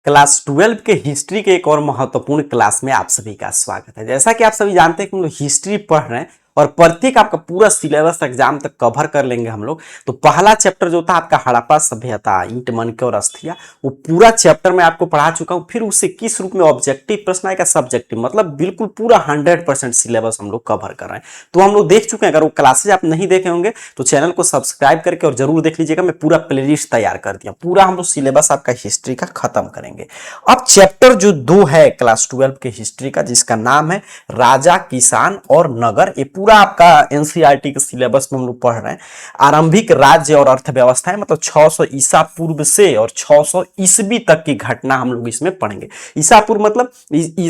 Class 12 के history के एक और महत्वपूर्ण क्लास में आप सभी का स्वागत है। जैसा कि आप सभी जानते हैं कि हम लोग हिस्ट्री पढ़ रहे हैं और प्रत्येक आपका पूरा सिलेबस एग्जाम तक कवर कर लेंगे हम लोग। तो पहला चैप्टर जो था आपका हड़प्पा सभ्यता, ईंट मनके और अस्थिया, वो पूरा चैप्टर मैं आपको पढ़ा चुका हूँ। फिर उससे किस रूप में ऑब्जेक्टिव प्रश्न आएगा, सब्जेक्टिव, मतलब बिल्कुल पूरा 100% सिलेबस हम लोग कवर कर रहे हैं। तो हम लोग देख चुके हैं। अगर वो क्लासेज आप नहीं देखे होंगे तो चैनल को सब्सक्राइब करके और जरूर देख लीजिएगा। मैं पूरा प्लेलिस्ट तैयार कर दिया, पूरा हम लोग सिलेबस आपका हिस्ट्री का खत्म करेंगे। अब चैप्टर जो 2 है क्लास 12 के हिस्ट्री का, जिसका नाम है राजा, किसान और नगर, ये पूरा आपका एनसीईआरटी के सिलेबस में हम लोग पढ़ रहे हैं। आरंभिक राज्य और अर्थव्यवस्था है, मतलब 600 ईसा पूर्व से और 600 ईस्वी तक की घटना हम लोग इसमें पढ़ेंगे। ईसा पूर्व मतलब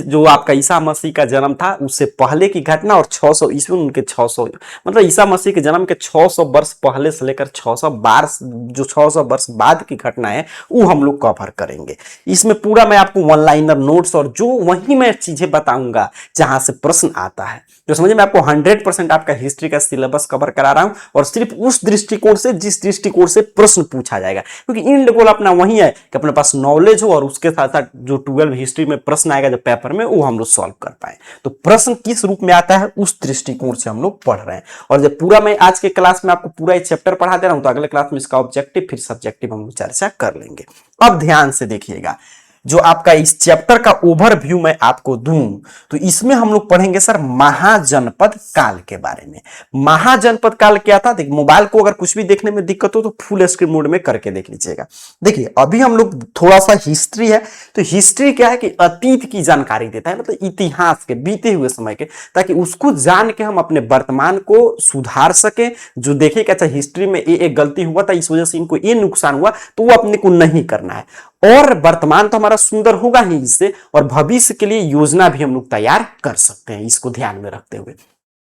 जो आपका ईसा मसीह का जन्म था उससे पहले की घटना, और 600 ईस्वी उनके 600 मतलब ईसा मसीह के जन्म के 600 वर्ष पहले से लेकर 600 वर्ष बाद की घटना है वो हम लोग कवर करेंगे। इसमें पूरा मैं आपको वन लाइनर नोट्स और जो वही मैं चीजें बताऊंगा जहां से प्रश्न आता है, तो समझिए मैं आपको 100% आपका हिस्ट्री का सिलेबस कवर करा रहा हूं, और सिर्फ उस दृष्टिकोण से जिस दृष्टिकोण से प्रश्न पूछा जाएगा। क्योंकि इन गोल अपना वही है कि अपने पास नॉलेज हो और उसके साथ साथ जो 12 हिस्ट्री में प्रश्न आएगा जब पेपर में, वो हम लोग सॉल्व कर पाए। तो प्रश्न किस रूप में आता है उस दृष्टिकोण से हम लोग पढ़ रहे हैं। और जब पूरा मैं आज के क्लास में आपको पूरा चैप्टर पढ़ा दे रहा हूं, तो अगले क्लास में इसका ऑब्जेक्टिव फिर सब्जेक्टिव हम लोग चर्चा कर लेंगे। अब ध्यान से देखिएगा, जो आपका इस चैप्टर का ओवरव्यू मैं आपको दूं तो इसमें हम लोग पढ़ेंगे सर महाजनपद काल के बारे में। महाजनपद काल क्या था? देखिए, मोबाइल को अगर कुछ भी देखने में दिक्कत हो तो फुल स्क्रीन मोड में करके देख लीजिएगा। देखिए, अभी हम लोग थोड़ा सा हिस्ट्री है, तो हिस्ट्री क्या है कि अतीत की जानकारी देता है, मतलब इतिहास के, बीते हुए समय के, ताकि उसको जान के हम अपने वर्तमान को सुधार सके। जो देखे कि अच्छा हिस्ट्री में ये एक गलती हुआ था, इस वजह से इनको ये नुकसान हुआ, तो वो अपने को नहीं करना है। और वर्तमान तो हमारा सुंदर होगा ही इससे, और भविष्य के लिए योजना भी हम लोग तैयार कर सकते हैं इसको ध्यान में रखते हुए।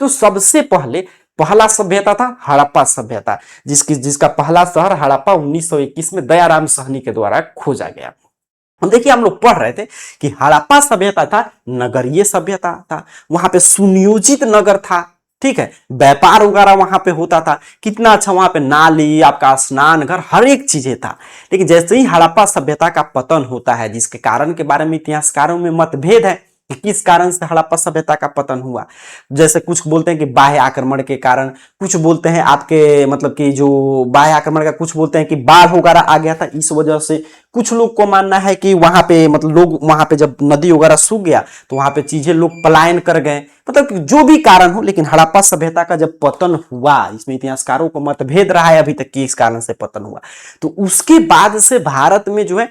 तो सबसे पहला सभ्यता था हड़प्पा सभ्यता, जिसका पहला शहर हड़प्पा 1921 में दयाराम साहनी के द्वारा खोजा गया। हम देखिए, हम लोग पढ़ रहे थे कि हड़प्पा सभ्यता था नगरीय सभ्यता था, वहां पे सुनियोजित नगर था, ठीक है, व्यापार वगैरह वहां पे होता था, कितना अच्छा, वहां पे नाली, आपका स्नान घर, हर एक चीजें था। लेकिन जैसे ही हड़प्पा सभ्यता का पतन होता है, जिसके कारण के बारे में इतिहासकारों में मतभेद है कि किस कारण से हड़प्पा सभ्यता का पतन हुआ। जैसे कुछ बोलते हैं कि बाह्य आक्रमण के कारण, कुछ बोलते हैं आपके मतलब कि जो बाह्य आक्रमण का, कुछ बोलते हैं कि बाढ़ वगैरह आ गया था इस वजह से। कुछ लोग को मानना है कि वहां पे मतलब लोग वहां पे जब नदी वगैरह सूख गया तो वहां पे चीजें लोग पलायन कर गए, मतलब जो भी कारण हो। लेकिन हड़प्पा सभ्यता का जब पतन हुआ, इसमें इतिहासकारों को मतभेद रहा है अभी तक कि इस कारण से पतन हुआ। तो उसके बाद से भारत में जो है,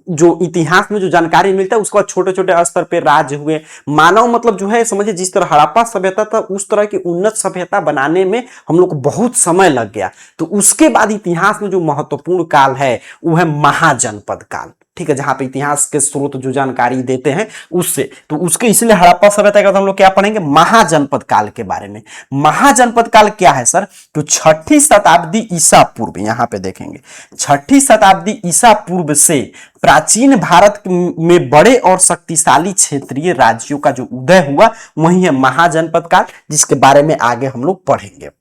जो इतिहास में जो जानकारी मिलता है, उसके बाद छोटे छोटे स्तर पे राज्य हुए। मानव मतलब जो है, समझिए जिस तरह हड़प्पा सभ्यता था उस तरह की उन्नत सभ्यता बनाने में हम लोग को बहुत समय लग गया। तो उसके बाद इतिहास में जो महत्वपूर्ण काल है वो है महाजनपद काल, ठीक है, जहां पे इतिहास के स्रोत जो जानकारी देते हैं उससे, तो उसके इसलिए हड़प्पा सभ्यता का तो हम लोग क्या पढ़ेंगे, महाजनपद काल के बारे में। महाजनपद काल क्या है सर? तो 6ठी शताब्दी ईसा पूर्व, यहां पे देखेंगे 6ठी शताब्दी ईसा पूर्व से प्राचीन भारत में बड़े और शक्तिशाली क्षेत्रीय राज्यों का जो उदय हुआ वही है महाजनपद काल, जिसके बारे में आगे हम लोग पढ़ेंगे।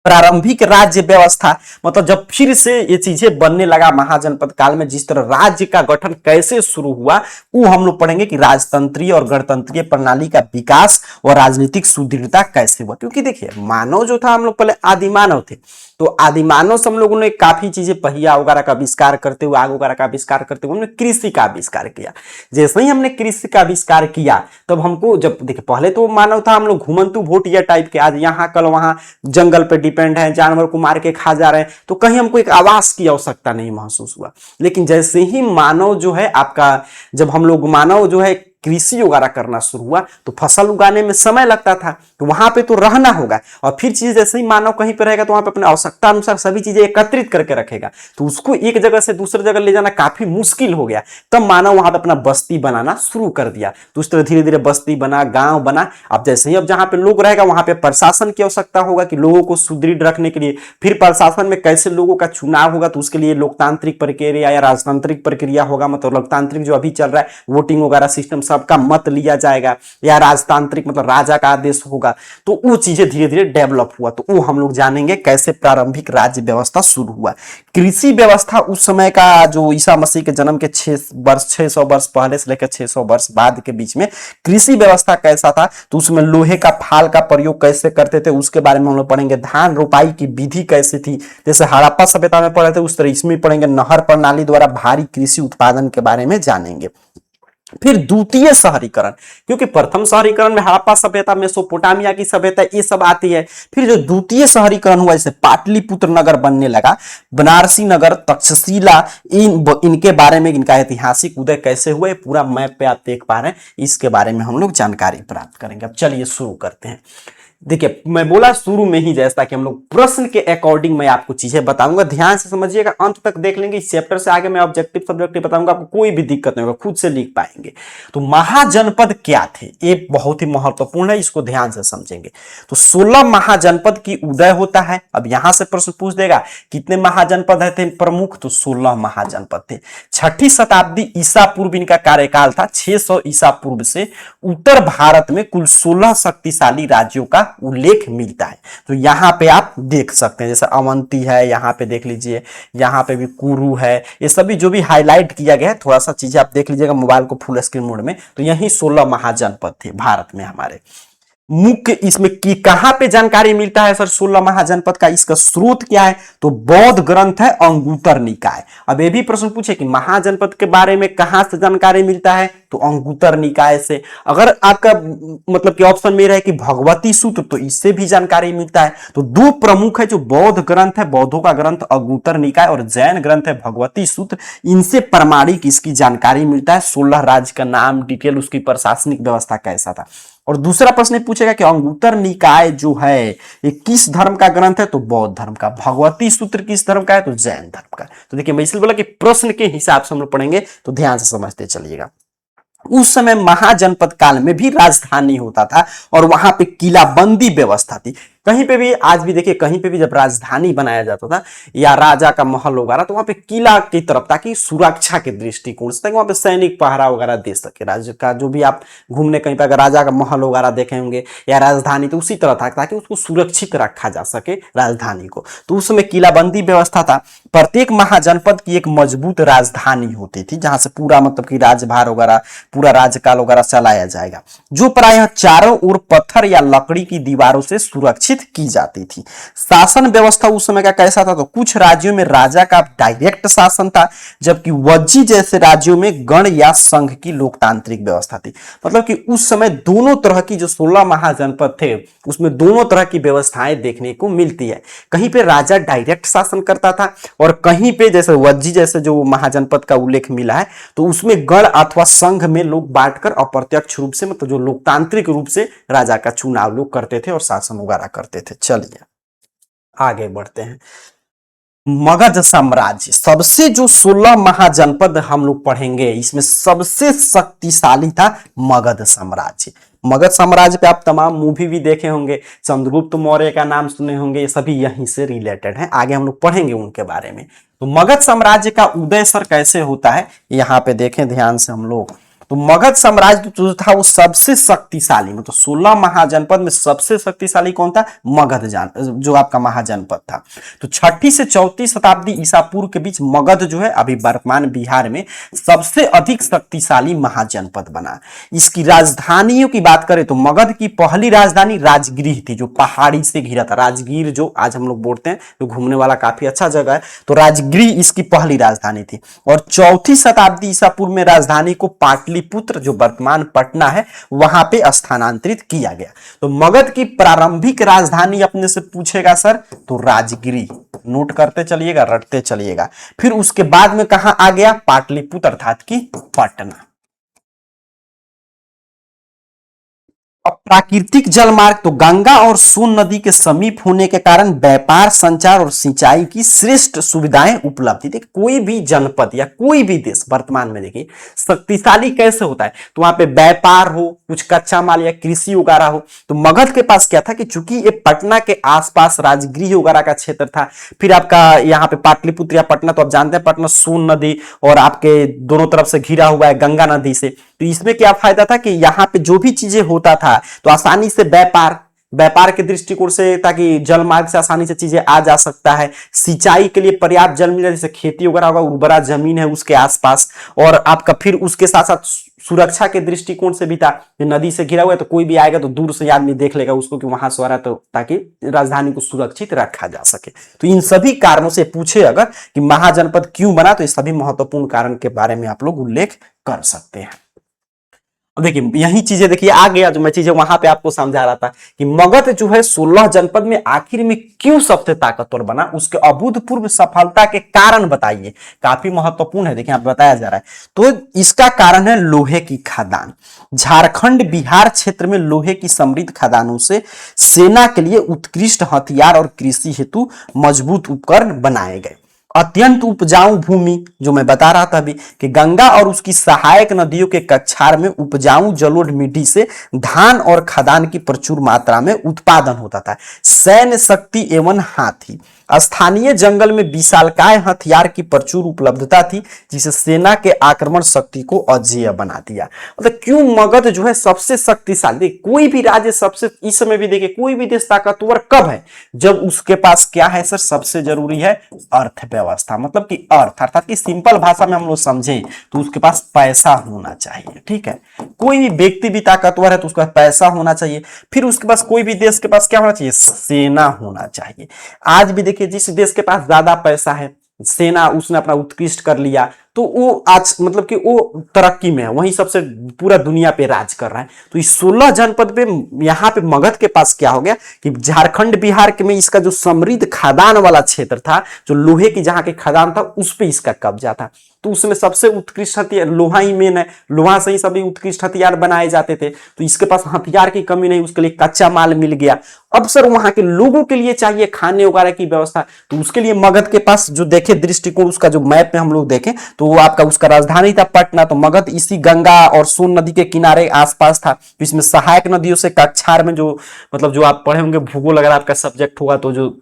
प्रारंभिक राज्य व्यवस्था, मतलब जब फिर से ये चीजें बनने लगा महाजनपद काल में, जिस तरह राज्य का गठन कैसे शुरू हुआ वो हम लोग पढ़ेंगे कि राजतंत्रीय और गणतंत्रीय प्रणाली का विकास और राजनीतिक सुदृढ़ता कैसे हुआ। क्योंकि देखिए, मानव जो था, हम लोग पहले आदि मानव थे, तो आदि मानव से हम लोगों ने काफी चीजें, पहिया वगैरह का आविष्कार करते हुए, आग वगैरह का आविष्कार करते हुए हमने कृषि का आविष्कार किया। जैसे ही हमने कृषि का आविष्कार किया तब हमको, जब देखिए पहले तो मानव था हम लोग घुमंतु भोटिया टाइप के, आज यहाँ कल वहां जंगल पे डिपेंड है, जानवर को मार के खा जा रहे हैं, तो कहीं हमको एक आवास की आवश्यकता नहीं महसूस हुआ। लेकिन जैसे ही मानव जो है आपका, जब हम लोग मानव जो है कृषि वगैरह करना शुरू हुआ तो फसल उगाने में समय लगता था, तो वहां पे तो रहना होगा, और फिर चीज जैसे ही मानव कहीं पे रहेगा तो वहां पे अपने आवश्यकता अनुसार सभी चीजें एकत्रित करके रखेगा, तो उसको एक जगह से दूसरी जगह ले जाना काफी मुश्किल हो गया। तब मानव वहां पे अपना बस्ती बनाना शुरू कर दिया, तो उस तरह धीरे धीरे बस्ती बना, गांव बना। अब जैसे ही अब जहां पे लोग रहेगा वहां पे प्रशासन की आवश्यकता होगा कि लोगों को सुदृढ़ रखने के लिए, फिर प्रशासन में कैसे लोगों का चुनाव होगा, तो उसके लिए लोकतांत्रिक प्रक्रिया या राजतांत्रिक प्रक्रिया होगा, मतलब लोकतांत्रिक जो अभी चल रहा है, वोटिंग वगैरह सिस्टम सब सबका मत लिया जाएगा, या राजतांत्रिक मतलब राजा का आदेश होगा। तो वो चीजें धीरे धीरे डेवलप हुआ, तो वो हम लोग जानेंगे कैसे प्रारंभिक राज्य व्यवस्था शुरू हुआ। कृषि व्यवस्था उस समय का जो ईसा मसीह के जन्म के 600 वर्ष पहले से लेकर 600 वर्ष बाद के बीच में कृषि व्यवस्था कैसा था, तो उसमें लोहे का फाल का प्रयोग कैसे करते थे उसके बारे में हम लोग पढ़ेंगे। धान रोपाई की विधि कैसी थी, जैसे हड़प्पा सभ्यता में पढ़े थे उस तरह इसमें पढ़ेंगे। नहर प्रणाली द्वारा भारी कृषि उत्पादन के बारे में जानेंगे। फिर द्वितीय शहरीकरण, क्योंकि प्रथम शहरीकरण में हड़प्पा सभ्यता, मेसोपोटामिया की सभ्यता ये सब आती है। फिर जो द्वितीय शहरीकरण हुआ, जैसे पाटलिपुत्र नगर बनने लगा, बनारसी नगर, तक्षशिला, इनके बारे में, इनका ऐतिहासिक उदय कैसे हुआ, पूरा मैप पे आप देख पा रहे हैं, इसके बारे में हम लोग जानकारी प्राप्त करेंगे। अब चलिए शुरू करते हैं। देखिए मैं बोला शुरू में ही जैसा कि हम लोग प्रश्न के अकॉर्डिंग मैं आपको चीजें बताऊंगा, ध्यान से समझिएगा, अंत तक देख लेंगे। इस चैप्टर से आगे मैं ऑब्जेक्टिव सब्जेक्टिव बताऊंगा, आपको कोई भी दिक्कत नहीं होगा, खुद से लिख पाएंगे। तो महाजनपद क्या थे, ये बहुत ही महत्वपूर्ण है, इसको ध्यान से समझेंगे। तो 16 महाजनपद की उदय होता है। अब यहां से प्रश्न पूछ देगा कितने महाजनपद थे प्रमुख, तो 16 महाजनपद थे। 6ठी शताब्दी ईसा पूर्व इनका कार्यकाल था। 600 ईसा पूर्व से उत्तर भारत में कुल 16 शक्तिशाली राज्यों का उल्लेख मिलता है। तो यहां पे आप देख सकते हैं, जैसे अवंती है, यहां पे देख लीजिए, यहां पे भी कुरु है, ये सभी जो भी हाईलाइट किया गया है, थोड़ा सा चीजें आप देख लीजिएगा मोबाइल को फुल स्क्रीन मोड में। तो यही 16 महाजनपद थे भारत में हमारे। मुख्य इसमें की कहां पे जानकारी मिलता है सर 16 महाजनपद का, इसका स्रोत क्या है, तो बौद्ध ग्रंथ है अंगुत्तर निकाय। अब ये भी प्रश्न पूछे कि महाजनपद के बारे में कहां से जानकारी मिलता है, तो अंगुत्तर निकाय से। अगर आपका मतलब कि ऑप्शन में रहे कि भगवती सूत्र, तो इससे भी जानकारी मिलता है। तो दो प्रमुख है जो बौद्ध ग्रंथ है, बौद्धों का ग्रंथ अंगुत्तर निकाय, और जैन ग्रंथ है भगवती सूत्र, इनसे प्रमाणिक इसकी जानकारी मिलता है। 16 राज्य का नाम, डिटेल, उसकी प्रशासनिक व्यवस्था कैसा था। और दूसरा प्रश्न पूछेगा कि अंगुत्तर निकाय जो है ये किस धर्म का ग्रंथ है, तो बौद्ध धर्म का। भगवती सूत्र किस धर्म का है, तो जैन धर्म का। तो देखिए मैं इसलिए बोला कि प्रश्न के हिसाब से हम लोग पढ़ेंगे, तो ध्यान से समझते चलिएगा। उस समय महाजनपद काल में भी राजधानी होता था और वहां पे किलाबंदी व्यवस्था थी। कहीं पे भी आज भी देखिए, कहीं पे भी जब राजधानी बनाया जाता था या राजा का महल वगैरह, तो वहां पे किला की तरफ, ताकि सुरक्षा के दृष्टिकोण से, वहां पे सैनिक पहरा वगैरह दे सके। राज्य का जो भी आप घूमने कहीं पे अगर राजा का महल वगैरह देखे होंगे या राजधानी, तो उसी तरह था, ताकि उसको सुरक्षित रखा जा सके राजधानी को। तो उस समय किलाबंदी व्यवस्था था। प्रत्येक महाजनपद की एक मजबूत राजधानी होती थी, जहां से पूरा मतलब कि राज्यभार वगैरह, पूरा राज्यकाल वगैरह चलाया जाएगा, जो प्रायः चारों ओर पत्थर या लकड़ी की दीवारों से सुरक्षित की जाती थी। शासन व्यवस्था उस समय का कैसा था, तो कुछ राज्यों में राजा का डायरेक्ट शासन था, जबकि वज्जी जैसे राज्यों में गण या संघ की लोकतांत्रिक व्यवस्था थी। मतलब कि उस समय दोनों तरह की जो 16 महाजनपद थे, उसमें दोनों तरह की व्यवस्थाएं देखने को मिलती है। कहीं पे राजा डायरेक्ट शासन करता था, और कहीं पे जैसे वज्जी जैसे जो महाजनपद का उल्लेख मिला है, तो उसमें गण अथवा संघ में लोग बांटकर अप्रत्यक्ष रूप से, मतलब जो लोकतांत्रिक रूप से राजा का चुनाव लोग करते थे और शासन वगैरह करते थे। चलिए आगे बढ़ते हैं। मगध साम्राज्य, सबसे जो 16 महाजनपद हम लोग पढ़ेंगे, इसमें सबसे शक्तिशाली था मगध साम्राज्य। मगध साम्राज्य पे आप तमाम मूवी भी देखे होंगे, चंद्रगुप्त मौर्य का नाम सुने होंगे, ये सभी यहीं से रिलेटेड हैं, आगे हम लोग पढ़ेंगे उनके बारे में। तो मगध साम्राज्य का उदय सर कैसे होता है, यहाँ पे देखें ध्यान से हम लोग। तो मगध साम्राज्य जो था वो सबसे शक्तिशाली, मतलब 16 महाजनपद में सबसे शक्तिशाली कौन था, मगध जो आपका महाजनपद था। तो 6ठी से 4वीं शताब्दी ईसा पूर्व के बीच मगध जो है अभी वर्तमान बिहार में सबसे अधिक शक्तिशाली महाजनपद बना। इसकी राजधानियों की बात करें तो मगध की पहली राजधानी राजगृह थी, जो पहाड़ी से घिरा था। राजगीर जो आज हम लोग बोलते हैं, जो घूमने वाला काफी अच्छा जगह है, तो राजगृह इसकी पहली राजधानी थी। और 4वीं शताब्दी ईसा पूर्व में राजधानी को पाटलिपुत्र, जो वर्तमान पटना है, वहां पे स्थानांतरित किया गया। तो मगध की प्रारंभिक राजधानी अपने से पूछेगा सर, तो राजगिरी, नोट करते चलिएगा, रटते चलिएगा। फिर उसके बाद में कहां आ गया, पाटलिपुत्र अर्थात की पटना। अब प्राकृतिक जलमार्ग, तो गंगा और सोन नदी के समीप होने के कारण व्यापार, संचार और सिंचाई की श्रेष्ठ सुविधाएं उपलब्ध थी। देखिए कोई भी जनपद या कोई भी देश वर्तमान में देखिए शक्तिशाली कैसे होता है, तो वहां पे व्यापार हो, कुछ कच्चा माल या कृषि वगैरह हो। तो मगध के पास क्या था कि चूंकि ये पटना के आसपास राजगृह वगैरह का क्षेत्र था, फिर आपका यहाँ पे पाटलिपुत्र या पटना, तो आप जानते हैं पटना सोन नदी और आपके दोनों तरफ से घिरा हुआ है गंगा नदी से, तो इसमें क्या फायदा था कि यहाँ पे जो भी चीजें होता था तो आसानी से व्यापार के दृष्टिकोण से, ताकि जल मार्ग से आसानी से चीजें आ जा सकता है। सिंचाई के लिए पर्याप्त जल मिला, जैसे खेती वगैरह होगा, उर्वरा जमीन है उसके आसपास। और आपका फिर उसके साथ साथ सुरक्षा के दृष्टिकोण से भी था, नदी से घिरा हुआ है तो कोई भी आएगा तो दूर से आदमी देख लेगा उसको कि वहां से आ रहा है, तो ताकि राजधानी को सुरक्षित रखा जा सके। तो इन सभी कारणों से पूछे अगर कि महाजनपद क्यों बना, तो इस सभी महत्वपूर्ण कारण के बारे में आप लोग उल्लेख कर सकते हैं। अब देखिए यही चीजें देखिए आ गया जो मैं चीजें वहां पे आपको समझा रहा था कि मगध जो है 16 जनपद में आखिर में क्यों सबसे ताकतवर बना, उसके अभूतपूर्व सफलता के कारण बताइए। काफी महत्वपूर्ण है, देखिए आप बताया जा रहा है। तो इसका कारण है लोहे की खदान। झारखंड बिहार क्षेत्र में लोहे की समृद्ध खदानों से सेना के लिए उत्कृष्ट हथियार और कृषि हेतु मजबूत उपकरण बनाए गए। अत्यंत उपजाऊ भूमि, जो मैं बता रहा था अभी कि गंगा और उसकी सहायक नदियों के कक्षार में उपजाऊ जलोढ़ मिट्टी से धान और खदान की प्रचुर मात्रा में उत्पादन होता था। सैन्य शक्ति एवं हाथी, स्थानीय जंगल में विशालकाय हथियार की प्रचुर उपलब्धता थी, जिसे सेना के आक्रमण शक्ति को अजेय बना दिया। मतलब क्यों मगध जो है सबसे शक्तिशाली, कोई भी राज्य सबसे, इस समय भी देखिए कोई भी देश ताकतवर कब है, जब उसके पास क्या है सर, सबसे जरूरी है अर्थव्यवस्था। मतलब कि अर्थ, अर्थात कि सिंपल भाषा में हम लोग समझें तो उसके पास पैसा होना चाहिए। ठीक है, कोई भी व्यक्ति भी ताकतवर है तो उसके पास पैसा होना चाहिए। फिर उसके पास, कोई भी देश के पास क्या होना चाहिए, सेना होना चाहिए। आज भी देखिए जिस देश के पास ज्यादा पैसा है, सेना उसने अपना उत्कृष्ट कर लिया, तो वो आज मतलब कि वो तरक्की में है, वहीं सबसे पूरा दुनिया पे राज कर रहा है। तो इस 16 जनपद पे यहाँ पे मगध के पास क्या हो गया कि झारखंड बिहार के में इसका जो समृद्ध खदान वाला क्षेत्र था, जो लोहे की जहां के खदान था, उस पे इसका कब्जा था। तो उसमें सबसे उत्कृष्ट हथियार लोहा ही मेन है, लोहा से ही सभी उत्कृष्ट हथियार बनाए जाते थे। तो इसके पास हथियार की कमी नहीं, उसके लिए कच्चा माल मिल गया। अब सर वहां के लोगों के लिए चाहिए खाने वगैरह की व्यवस्था, तो उसके लिए मगध के पास जो देखे दृष्टिकोण, उसका जो मैप में हम लोग देखें तो वो आपका उसका राजधानी था पटना। तो मगध इसी गंगा और सोन नदी के किनारे आसपास था। तो इसमें सहायक नदियों से कक्षार में जो मतलब जो आप पढ़े होंगे भूगोल अगर आपका सब्जेक्ट होगा, तो जो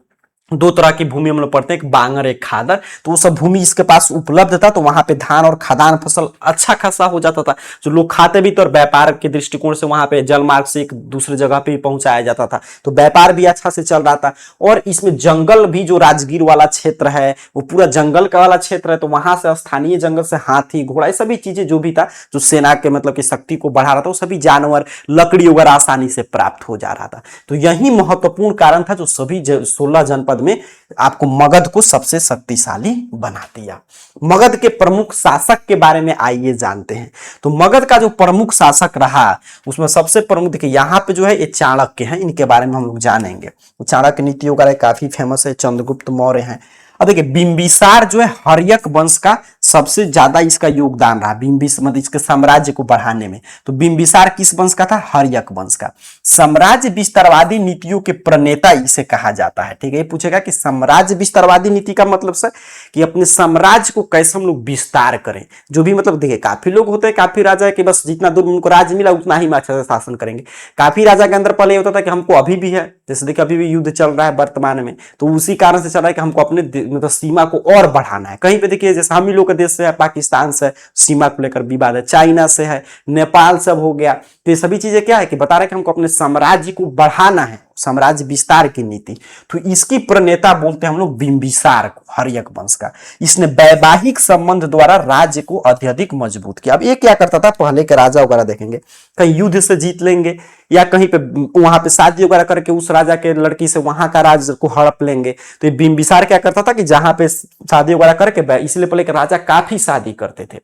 दो तरह की भूमि हम लोग पढ़ते हैं, एक बांगर एक खादर, तो वो सब भूमि इसके पास उपलब्ध था। तो वहां पे धान और खदान फसल अच्छा खासा हो जाता था, जो लोग खाते भी तो, और व्यापार के दृष्टिकोण से वहां पे जल मार्ग से एक दूसरे जगह पे पहुंचाया जाता था, तो व्यापार भी अच्छा से चल रहा था। और इसमें जंगल भी, जो राजगीर वाला क्षेत्र है वो पूरा जंगल का वाला क्षेत्र है, तो वहां से स्थानीय जंगल से हाथी घोड़ा ये सभी चीजें जो भी था, जो सेना के मतलब की शक्ति को बढ़ा रहा था, वो सभी जानवर लकड़ी वगैरह आसानी से प्राप्त हो जा रहा था। तो यही महत्वपूर्ण कारण था जो सभी 16 जनपद में आपको मगध को सबसे शक्तिशाली बना दिया। मगध के प्रमुख शासक के बारे में आइए जानते हैं। तो मगध का जो प्रमुख शासक रहा, उसमें सबसे प्रमुख देखिए यहाँ पे जो है ये चाणक्य हैं, इनके बारे में हम लोग जानेंगे। चाणक्य नीति वगैरह काफी फेमस है, चंद्रगुप्त मौर्य हैं। अब देखिए बिंबिसार जो है हर्यक वंश का सबसे ज्यादा इसका योगदान रहा, बिंबिसार मतलब इसके साम्राज्य को बढ़ाने में। तो बिंबिसार किस वंश का था, हर्यक वंश का। साम्राज्य विस्तारवादी नीतियों के प्रणेता इसे कहा जाता है। ठीक है, ये पूछेगा कि साम्राज्य विस्तारवादी नीति का मतलब सर कि अपने साम्राज्य को कैसे हम लोग विस्तार करें। जो भी मतलब देखिए काफी लोग होते हैं, काफी राजा है कि बस जितना दूर उनको राज्य मिला उतना ही अच्छा से शासन करेंगे। काफी राजा के अंदर पहले होता था कि हमको अभी भी है, जैसे देखिए अभी भी युद्ध चल रहा है वर्तमान में, तो उसी कारण से चल रहा है कि हमको अपने मतलब सीमा को और बढ़ाना है। कहीं पे देखिए जैसे हम ही लोग के देश से है, पाकिस्तान से सीमा को लेकर विवाद है, चाइना से है, नेपाल सब हो गया। तो ये सभी चीजें क्या है कि बता रहे कि हमको अपने साम्राज्य को बढ़ाना है, साम्राज्य विस्तार की नीति। तो इसकी प्रणेता बोलते हैं हम लोग बिंबिसार को, हर्यक वंश का। इसने वैवाहिक संबंध द्वारा राज्य को अत्यधिक मजबूत किया। अब ये क्या करता था, पहले के राजा वगैरह देखेंगे कहीं युद्ध से जीत लेंगे या कहीं पे वहां पे शादी वगैरह करके उस राजा के लड़की से वहां का राज्य को हड़प लेंगे। तो ये बिंबिसार क्या करता था कि जहां पे शादी वगैरह करके, इसलिए पहले के राजा काफी शादी करते थे,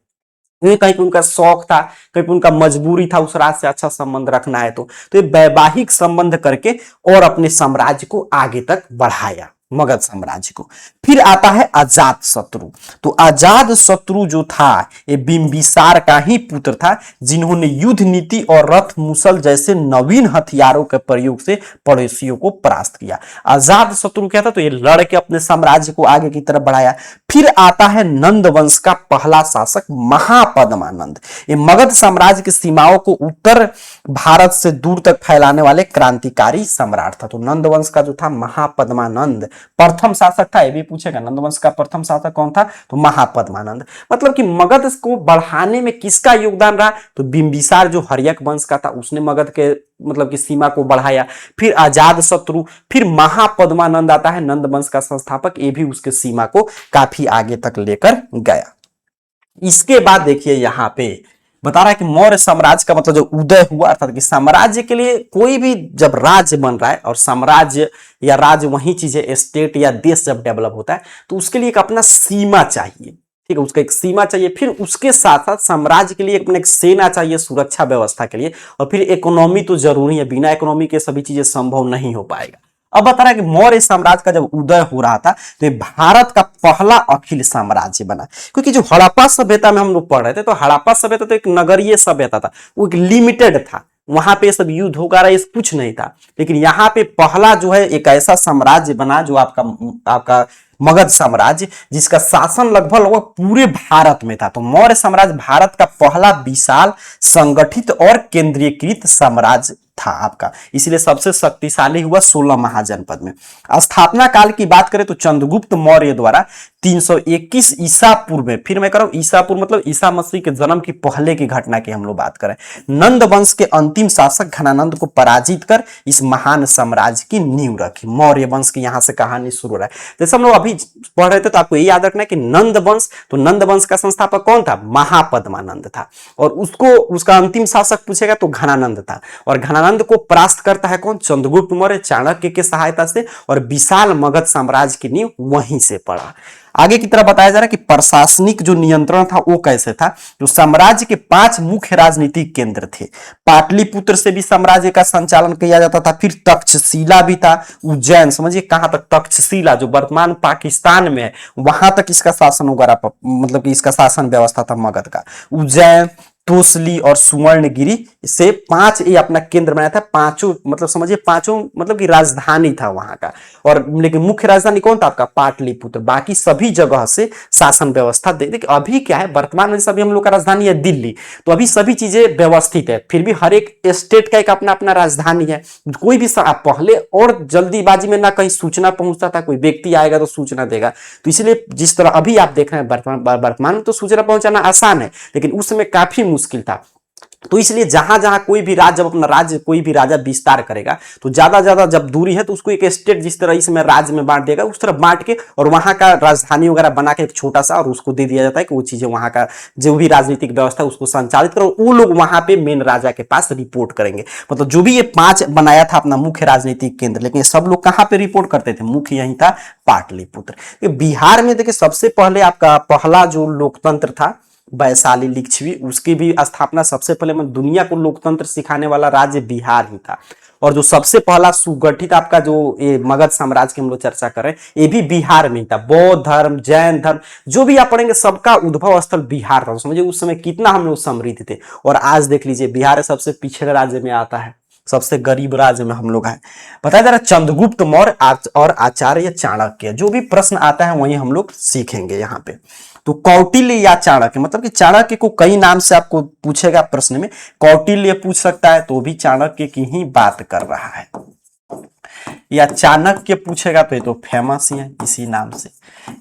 कहीं पे उनका शौक था, कहीं पे उनका मजबूरी था उस राज से अच्छा संबंध रखना है। तो ये वैवाहिक संबंध करके और अपने साम्राज्य को आगे तक बढ़ाया, मगध साम्राज्य को। फिर आता है अजात शत्रु। तो अजात शत्रु जो था ये बिंबिसार का ही पुत्र था, जिन्होंने युद्ध नीति और रथ मुसल जैसे नवीन हथियारों के प्रयोग से पड़ोसियों को परास्त किया। अजात शत्रु क्या था, तो ये लड़ के अपने साम्राज्य को आगे की तरफ बढ़ाया। फिर आता है नंद वंश का पहला शासक महापद्मानंद। ये मगध साम्राज्य की सीमाओं को उत्तर भारत से दूर तक फैलाने वाले क्रांतिकारी सम्राट था। तो नंद वंश का जो था महापद्मानंद, प्रथम शासक था, ये भी पूछेगा। नंद वंश का प्रथम शासक कौन था? तो महापद्मानंद। मतलब कि मगध को बढ़ाने में किसका योगदान रहा? तो बिंबिसार जो हर्यक वंश का था उसने मगध के मतलब कि सीमा को बढ़ाया। फिर अजात शत्रु, फिर महापद्मानंद आता है नंद वंश का संस्थापक, ये भी उसके सीमा को काफी आगे तक लेकर गया। इसके बाद देखिए यहाँ पे बता रहा है कि मौर्य साम्राज्य का मतलब जो उदय हुआ, अर्थात कि साम्राज्य के लिए कोई भी जब राज्य बन रहा है, और साम्राज्य या राज्य वही चीज है, स्टेट या देश जब डेवलप होता है तो उसके लिए एक अपना सीमा चाहिए, ठीक है, उसका एक सीमा चाहिए। फिर उसके साथ साथ साम्राज्य के लिए अपना एक सेना चाहिए सुरक्षा व्यवस्था के लिए, और फिर इकोनॉमी तो जरूरी है, बिना इकोनॉमी के सभी चीजें संभव नहीं हो पाएगा। अब बता रहा है कि मौर्य साम्राज्य का जब उदय हो रहा था तो ये भारत का पहला अखिल साम्राज्य बना, क्योंकि जो हड़प्पा सभ्यता में हम लोग पढ़ रहे थे तो हड़प्पा सभ्यता तो एक नगरीय सभ्यता था, वो एक लिमिटेड था, वहां पे सब युद्ध होगा रहा कुछ नहीं था। लेकिन यहाँ पे पहला जो है एक ऐसा साम्राज्य बना जो आपका मगध साम्राज्य, जिसका शासन लगभग लगभग पूरे भारत में था। तो मौर्य साम्राज्य भारत का पहला विशाल संगठित और केंद्रीकृत साम्राज्य था आपका, इसलिए सबसे शक्तिशाली हुआ 16 महाजनपद में। स्थापना काल की बात करें तो चंद्रगुप्त मौर्य द्वारा 321 ईसा पूर्व में, फिर मैं कह रहा हूं ईसा पूर्व मतलब ईसा मसीह के जन्म की पहले की घटना की हम लोग बात करें, नंद वंश के अंतिम शासक घनानंद को पराजित कर इस महान साम्राज्य की नींव रखी। मौर्य वंश की यहां से कहानी शुरू हो रहा है। जैसे हम लोग अभी पढ़ रहे थे तो आपको ये याद रखना है कि नंद वंश, तो नंद वंश का संस्थापक कौन था? महापद्मानंद था। और उसको उसका अंतिम शासक पूछेगा तो घनानंद था। और घनानंद को परास्त करता है कौन? चंद्रगुप्त मौर्य चाणक्य के सहायता से, और विशाल मगध साम्राज्य की नींव वहीं से पड़ा। आगे की तरफ बताया जा रहा है कि प्रशासनिक जो नियंत्रण था वो कैसे था? तो साम्राज्य के 5 मुख्य राजनीतिक केंद्र थे। पाटलिपुत्र से भी साम्राज्य का संचालन किया जाता था, फिर तक्षशिला भी था, उज्जैन, समझिए कहां तक? तक्षशिला जो वर्तमान पाकिस्तान में है वहां तक इसका शासन वगैरह मतलब कि इसका शासन व्यवस्था था मगध का। उज्जैन, तोसली और सुवर्णगिरी से 5 ये अपना केंद्र बनाया था। पांचों मतलब समझिए पांचों मतलब कि राजधानी था वहां का। और लेकिन मुख्य राजधानी कौन था आपका? पाटलिपुत्र। बाकी सभी जगह से शासन व्यवस्था देखिए अभी क्या है, वर्तमान में सभी हम लोग का राजधानी है दिल्ली, तो अभी सभी चीजें व्यवस्थित है, फिर भी हर एक स्टेट का एक अपना अपना राजधानी है। कोई भी पहले और जल्दीबाजी में ना कहीं सूचना पहुंचता था, कोई व्यक्ति आएगा तो सूचना देगा, तो इसलिए जिस तरह अभी आप देख रहे हैं वर्तमान में तो सूचना पहुंचाना आसान है, लेकिन उस समय काफी मुश्किल था। तो इसलिए जहां जहां कोई भी राज्य जब अपना राज्य कोई भी राजा विस्तार करेगा तो ज्यादा जब दूरी है तो उसको एक स्टेट जिस तरह इसमें राज्य में बांट देगा, उस तरह बांट के और वहां का राजधानी वगैरह बना के एक छोटा सा, और उसको दे दिया जाता है कि वो चीजें वहां का जो भी राजनीतिक व्यवस्था उसको संचालित करो, वो लोग वहां पे मेन राजा के पास रिपोर्ट करेंगे। मतलब जो भी ये 5 बनाया था अपना मुख्य राजनीतिक केंद्र, लेकिन सब लोग कहां पे रिपोर्ट करते थे? मुख्य यही था पाटलिपुत्र। बिहार में देखिए सबसे पहले आपका पहला जो लोकतंत्र था वैशाली लिच्छवी, उसकी भी स्थापना सबसे पहले दुनिया को लोकतंत्र सिखाने वाला राज्य बिहार ही था। और जो सबसे पहला सुगठित आपका जो ये मगध साम्राज्य की हम लोग चर्चा कर रहे हैं ये भी बिहार में था। बौद्ध धर्म, जैन धर्म जो भी आप पढ़ेंगे सबका उद्भव स्थल बिहार था। समझिए उस समय कितना हम लोग समृद्ध थे, और आज देख लीजिए बिहार सबसे पिछड़े राज्य में आता है, सबसे गरीब राज्य में हम लोग हैं। बताया जा रहा है चंद्रगुप्त मौर्य और आचार्य चाणक्य, जो भी प्रश्न आता है वही हम लोग सीखेंगे यहाँ पे। तो कौटिल्य या चाणक्य, मतलब कि चाणक्य को कई नाम से आपको पूछेगा प्रश्न में, कौटिल्य पूछ सकता है तो भी चाणक्य की ही बात कर रहा है, या चाणक्य पूछेगा तो ये तो फेमस ही है इसी नाम से,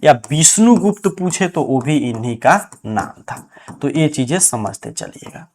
या विष्णुगुप्त पूछे तो वो भी इन्हीं का नाम था। तो ये चीजें समझते चलिएगा।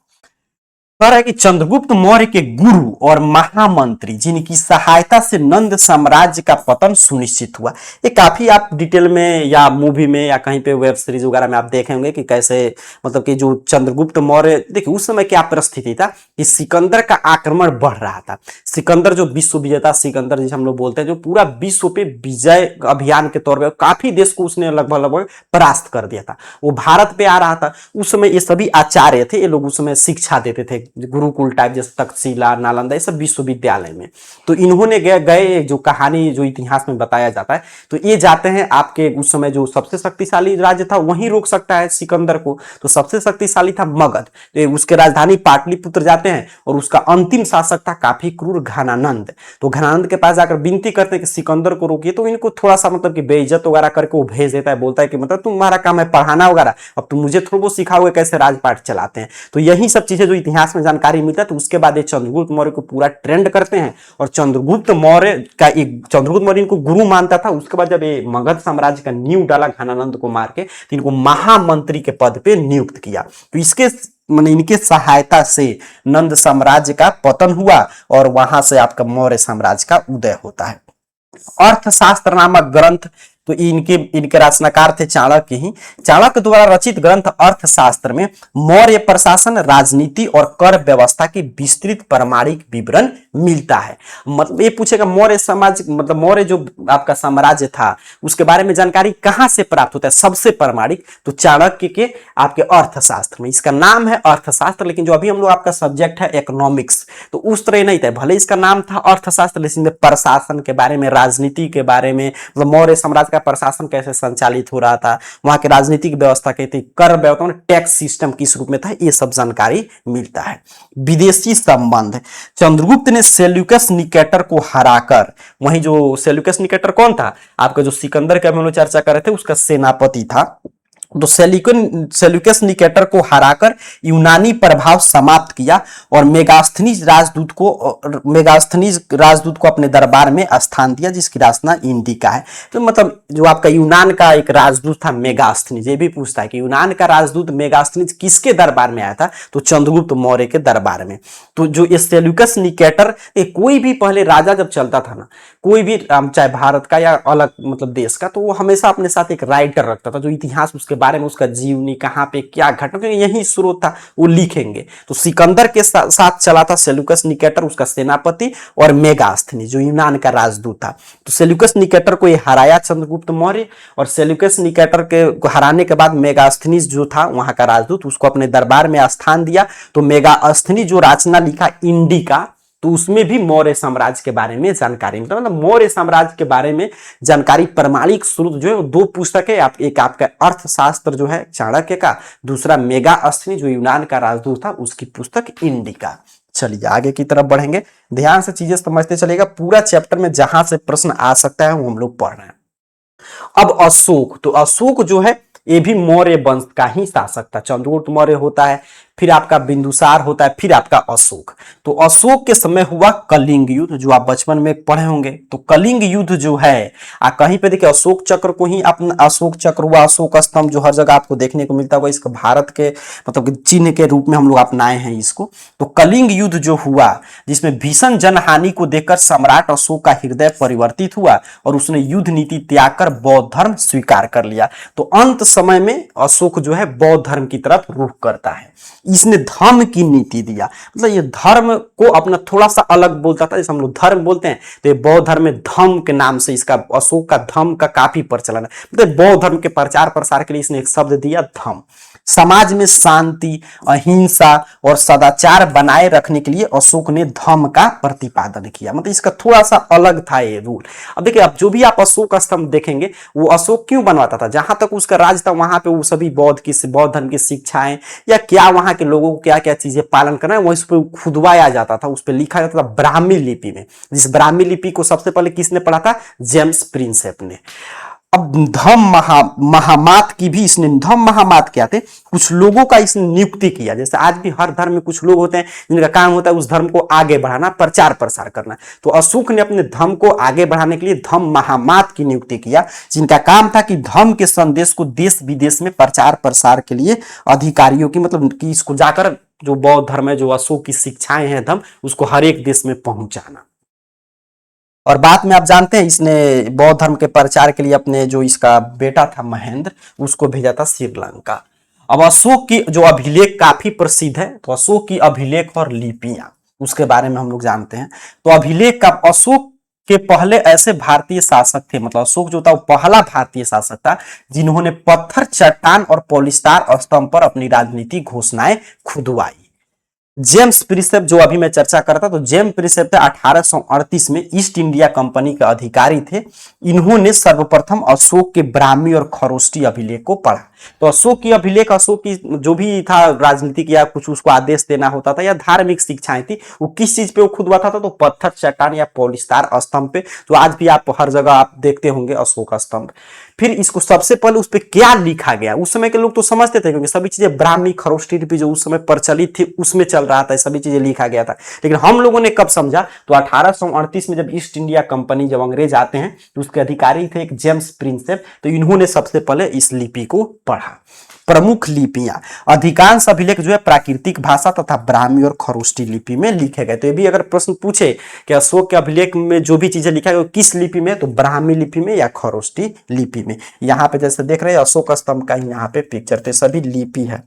कह रहा है कि चंद्रगुप्त मौर्य के गुरु और महामंत्री जिनकी सहायता से नंद साम्राज्य का पतन सुनिश्चित हुआ। ये काफी आप डिटेल में या मूवी में या कहीं पे वेब सीरीज वगैरह में आप देखे होंगे कि कैसे मतलब कि जो चंद्रगुप्त मौर्य, देखिए उस समय क्या परिस्थिति था कि सिकंदर का आक्रमण बढ़ रहा था। सिकंदर जो विश्व विजेता सिकंदर जिसे हम लोग बोलते हैं, जो पूरा विश्व पे विजय अभियान के तौर पर काफी देश को उसने लगभग परास्त कर दिया था, वो भारत पे आ रहा था। उस समय ये सभी आचार्य थे, ये लोग उस समय शिक्षा देते थे गुरुकुल टाइप, जैसे तक्षशिला, नालंदा, ये सब विश्वविद्यालय में। तो इन्होंने गए जो कहानी जो इतिहास में बताया जाता है, तो ये जाते हैं आपके उस समय जो सबसे शक्तिशाली राज्य था वहीं रोक सकता है सिकंदर को, तो सबसे शक्तिशाली था मगध। तो उसके राजधानी पाटलिपुत्र जाते हैं और उसका अंतिम शासक था काफी क्रूर घनानंद। तो घनानंद के पास जाकर विनती करते हैं कि सिकंदर को रोकिए, तो इनको थोड़ा सा मतलब कि बेइज्जत वगैरह करके वो भेज देता है, बोलता है कि मतलब तुम्हारा काम है पढ़ाना वगैरह, अब तुम मुझे थोड़ा बहुत सिखाओगे कैसे राजपाट चलाते हैं। तो यही सब चीजें जो इतिहास में जानकारी मिलता है। तो उसके बाद ये चंद्रगुप्त मौर्य को पूरा ट्रेंड करते हैं और चंद्रगुप्त मौर्य इनको गुरु मानता था। उसके बाद जब ये मगध साम्राज्य का नींव डाला घनानंद को मार के, तो इनको महामंत्री के पद पे नियुक्त किया। तो इसके इनके सहायता से नंद साम्राज्य का पतन हुआ और वहां से आपका मौर्य साम्राज्य का उदय होता है। अर्थशास्त्र नामक ग्रंथ, तो इनके रचनाकार थे चाणक्य ही। चाणक्य द्वारा रचित ग्रंथ अर्थशास्त्र में मौर्य प्रशासन, राजनीति और कर व्यवस्था की विस्तृत प्रामाणिक विवरण मिलता है। मतलब ये पूछेगा मौर्य समाज, मतलब मौर्य जो आपका साम्राज्य था उसके बारे में जानकारी कहां से प्राप्त होता है सबसे प्रामाणिक, तो चाणक्य के आपके अर्थशास्त्र में। इसका नाम है अर्थशास्त्र, लेकिन जो अभी हम लोग आपका सब्जेक्ट है इकोनॉमिक्स, तो उस तरह नहीं था। भले इसका नाम था अर्थशास्त्र, लेकिन प्रशासन के बारे में, राजनीति के बारे में, मतलब मौर्य साम्राज्य का प्रशासन कैसे संचालित हो रहा था, वहां की राजनीतिक व्यवस्था कैसी, कर व्यवस्था, टैक्स सिस्टम किस रूप में था, ये सब जानकारी मिलता है। विदेशी संबंध, चंद्रगुप्त ने सेल्यूकस निकेटर को हराकर, वहीं जो सेल्यूकस निकेटर कौन था, आपका जो सिकंदर के हम लोग चर्चा कर रहे थे उसका सेनापति था। तो सेल्यूकस निकेटर को हराकर यूनानी प्रभाव समाप्त किया और मेगास्थनीज राजदूत को अपने दरबार में स्थान दिया, जिसकी राजधानी इंडिका है। तो मतलब जो आपका यूनान का एक राजदूत था मेगास्थनीज, ये भी पूछता है कि यूनान का राजदूत मेगास्थनीज किसके दरबार में आया था, तो चंद्रगुप्त मौर्य के दरबार में। तो जो ये सेल्यूकस निकेटर, कोई भी पहले राजा जब चलता था ना, कोई भी चाहे भारत का या अलग मतलब देश का, तो वो हमेशा अपने साथ एक राइटर रखता था जो इतिहास उसके बारे में, उसका जीवनी कहां पे क्या घटना, यही स्रोत था, वो लिखेंगे। तो सिकंदर के साथ चला था सेल्यूकस निकेटर, उसका सेनापति, और मेगास्थनीज जो यूनान का राजदूत था। तो सेल्यूकस निकेटर को ये हराया चंद्रगुप्त मौर्य, और सेल्यूकस निकेटर के हराने के बाद मेगास्थनीज जो था वहां का राजदूत, उसको अपने दरबार में स्थान दिया। तो मेगास्थनीज जो रचना लिखा इंडिका, तो उसमें भी मौर्य साम्राज्य के बारे में जानकारी, मतलब मौर्य साम्राज्य के बारे में जानकारी प्रमाणिक स्रोत जो है वो दो पुस्तक है। एक आपका अर्थशास्त्र जो है चाणक्य का, दूसरा मेगास्थनीज जो यूनान का राजदूत था उसकी पुस्तक इंडिका। चलिए आगे की तरफ बढ़ेंगे, ध्यान से चीजें समझते चलेगा। पूरा चैप्टर में जहां से प्रश्न आ सकता है वो हम लोग पढ़ रहे हैं। अब अशोक, तो अशोक जो है ये भी मौर्य वंश का ही शासक था। चंद्रगुप्त मौर्य होता है, फिर आपका बिंदुसार होता है, फिर आपका अशोक। तो अशोक के समय हुआ कलिंग युद्ध, जो आप बचपन में पढ़े होंगे। तो कलिंग युद्ध जो है कहीं पे देखिए अशोक चक्र को ही अपना अशोक चक्र हुआ, अशोक स्तंभ जो हर जगह आपको देखने को मिलता होगा, इसको भारत के मतलब चिन्ह के रूप में हम लोग अपनाए हैं इसको। तो कलिंग युद्ध जो हुआ, जिसमें भीषण जनहानि को देखकर सम्राट अशोक का हृदय परिवर्तित हुआ और उसने युद्ध नीति त्याग कर बौद्ध धर्म स्वीकार कर लिया। तो अंत समय में अशोक जो है बौद्ध धर्म की तरफ रुख करता है। इसने धर्म की नीति दिया, मतलब ये धर्म को अपना थोड़ा सा अलग बोलता था, जैसे हम लोग धर्म बोलते हैं, तो ये बौद्ध धर्म में धम्म के नाम से इसका अशोक का धम्म का काफी प्रचलन है। मतलब बौद्ध धर्म के प्रचार प्रसार के लिए इसने एक शब्द दिया धम्म। समाज में शांति, अहिंसा और सदाचार बनाए रखने के लिए अशोक ने धम्म का प्रतिपादन किया, मतलब इसका थोड़ा सा अलग था ये रूल। अब देखिए, अब जो भी आप अशोक स्तंभ देखेंगे वो अशोक क्यों बनवाता था, जहां तक उसका राज था वहां पे वो सभी बौद्ध धर्म की शिक्षाएं या क्या वहां के लोगों को क्या क्या चीजें पालन करना है वो इस पर खुदवाया जाता था, उस पर लिखा जाता था ब्राह्मी लिपि में। जिस ब्राह्मी लिपि को सबसे पहले किसने पढ़ा था, जेम्स प्रिंसेप ने। अब धम्म महामात की भी इसने, धम्म महामात क्या थे, कुछ लोगों का इसने नियुक्ति किया। जैसे आज भी हर धर्म में कुछ लोग होते हैं जिनका काम होता है उस धर्म को आगे बढ़ाना, प्रचार प्रसार करना। तो अशोक ने अपने धर्म को आगे बढ़ाने के लिए धम्म महामात की नियुक्ति किया, जिनका काम था कि धर्म के संदेश को देश विदेश में प्रचार प्रसार के लिए अधिकारियों की, मतलब कि इसको जाकर जो बौद्ध धर्म है, जो अशोक की शिक्षाएं हैं धम्म, उसको हर एक देश में पहुंचाना। और बाद में आप जानते हैं इसने बौद्ध धर्म के प्रचार के लिए अपने जो इसका बेटा था महेंद्र, उसको भेजा था श्रीलंका। अब अशोक की जो अभिलेख काफी प्रसिद्ध है, तो अशोक की अभिलेख और लिपियां उसके बारे में हम लोग जानते हैं। तो अभिलेख का, अशोक के पहले ऐसे भारतीय शासक थे, मतलब अशोक जो था वो पहला भारतीय शासक था जिन्होंने पत्थर, चट्टान और पॉलिस्टार स्तंभ पर अपनी राजनीतिक घोषणाएं खुदवाई। जेम्स प्रिंसेप जो अभी मैं चर्चा करता, तो जेम्स प्रिंसेप 1838 में ईस्ट इंडिया कंपनी के अधिकारी थे। इन्होंने सर्वप्रथम अशोक के ब्राह्मी और खरोष्टी अभिलेख को पढ़ा। तो अशोक की अभिलेख, अशोक की जो भी था राजनीतिक या कुछ उसको आदेश देना होता था या धार्मिक शिक्षाएं थी, वो किस चीज पे वो खुद बताता था? तो पत्थर, चट्टान या पॉलिस्टार स्तंभ पे, जो आज भी आप हर जगह आप देखते होंगे अशोक स्तंभ। फिर इसको सबसे पहले उस पर क्या लिखा गया, उस समय के लोग तो समझते थे क्योंकि सभी चीजें ब्राह्मी खरोष्टी लिपि जो उस समय प्रचलित थी उसमें चल रहा था, सभी चीजें लिखा गया था। लेकिन हम लोगों ने कब समझा? तो 1838 में जब ईस्ट इंडिया कंपनी, जब अंग्रेज आते हैं तो उसके अधिकारी थे एक जेम्स प्रिंसेप, तो इन्होंने सबसे पहले इस लिपि को पढ़ा। प्रमुख लिपियां, अधिकांश अभिलेख जो है प्राकृतिक भाषा तथा ब्राह्मी और खरोष्टी लिपि में लिखे गए। तो ये भी अगर प्रश्न पूछे कि अशोक के अभिलेख में जो भी चीजें लिखा है किस लिपि में, तो ब्राह्मी लिपि में या खरोष्टी लिपि में। यहाँ पे जैसे देख रहे हैं अशोक स्तंभ का यहाँ पे पिक्चर, तो सभी लिपि है।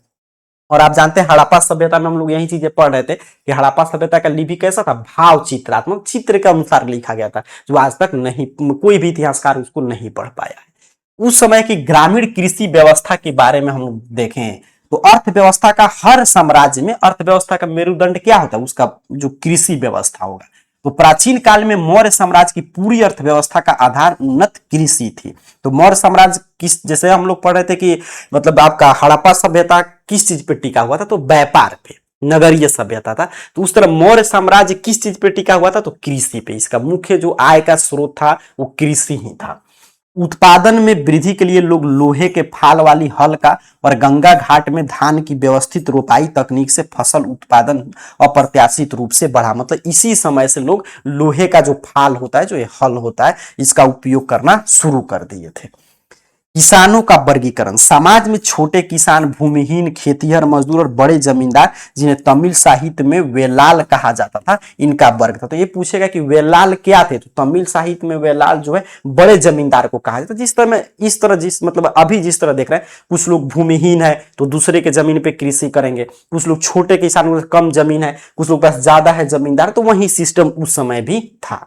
और आप जानते हैं हड़प्पा सभ्यता में हम लोग यही चीजें पढ़ रहे थे कि हड़प्पा सभ्यता का लिपि कैसा था? भाव चित्रात्मक, चित्र के अनुसार लिखा गया था, जो आज तक नहीं, कोई भी इतिहासकार उसको नहीं पढ़ पाया है। उस समय की ग्रामीण कृषि व्यवस्था के बारे में हम देखें तो अर्थव्यवस्था का, हर साम्राज्य में अर्थव्यवस्था का मेरुदंड क्या होता है? उसका जो कृषि व्यवस्था होगा। तो प्राचीन काल में मौर्य साम्राज्य की पूरी अर्थव्यवस्था का आधार उन्नत कृषि थी। तो मौर्य साम्राज्य किस, जैसे हम लोग पढ़ रहे थे कि मतलब आपका हड़प्पा सभ्यता किस चीज पे टिका हुआ था? तो व्यापार पे, नगरीय सभ्यता था। तो उस तरह मौर्य साम्राज्य किस चीज पे टिका हुआ था? तो कृषि पे। इसका मुख्य जो आय का स्रोत था वो कृषि ही था। उत्पादन में वृद्धि के लिए लोग लोहे के फाल वाली हल का और गंगा घाट में धान की व्यवस्थित रोपाई तकनीक से फसल उत्पादन अप्रत्याशित रूप से बढ़ा। मतलब इसी समय से लोग लोहे का जो फाल होता है, जो ये हल होता है, इसका उपयोग करना शुरू कर दिए थे। किसानों का वर्गीकरण, समाज में छोटे किसान, भूमिहीन, खेतीहर मजदूर और बड़े जमींदार, जिन्हें तमिल साहित्य में वेलाल कहा जाता था, इनका वर्ग था। तो ये पूछेगा कि वेलाल क्या थे? तो तमिल साहित्य में वेलाल जो है बड़े जमींदार को कहा जाता है। जिस तरह में इस तरह जिस मतलब अभी जिस तरह देख रहे हैं, कुछ लोग भूमिहीन है तो दूसरे के जमीन पे कृषि करेंगे, कुछ लोग छोटे किसानों को कम जमीन है, कुछ लोग पास ज्यादा है जमींदार, तो वही सिस्टम उस समय भी था।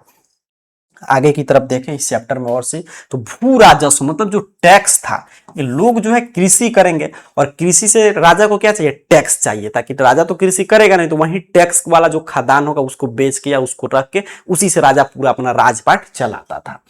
आगे की तरफ देखें इस चैप्टर में और से, तो भू राजस्व मतलब जो टैक्स था, ये लोग जो है कृषि करेंगे और कृषि से राजा को क्या चाहिए? टैक्स चाहिए, ताकि तो राजा तो कृषि करेगा नहीं, तो वही टैक्स वाला जो खदान होगा उसको बेच के या उसको रख के उसी से राजा पूरा अपना राजपाट चलाता था।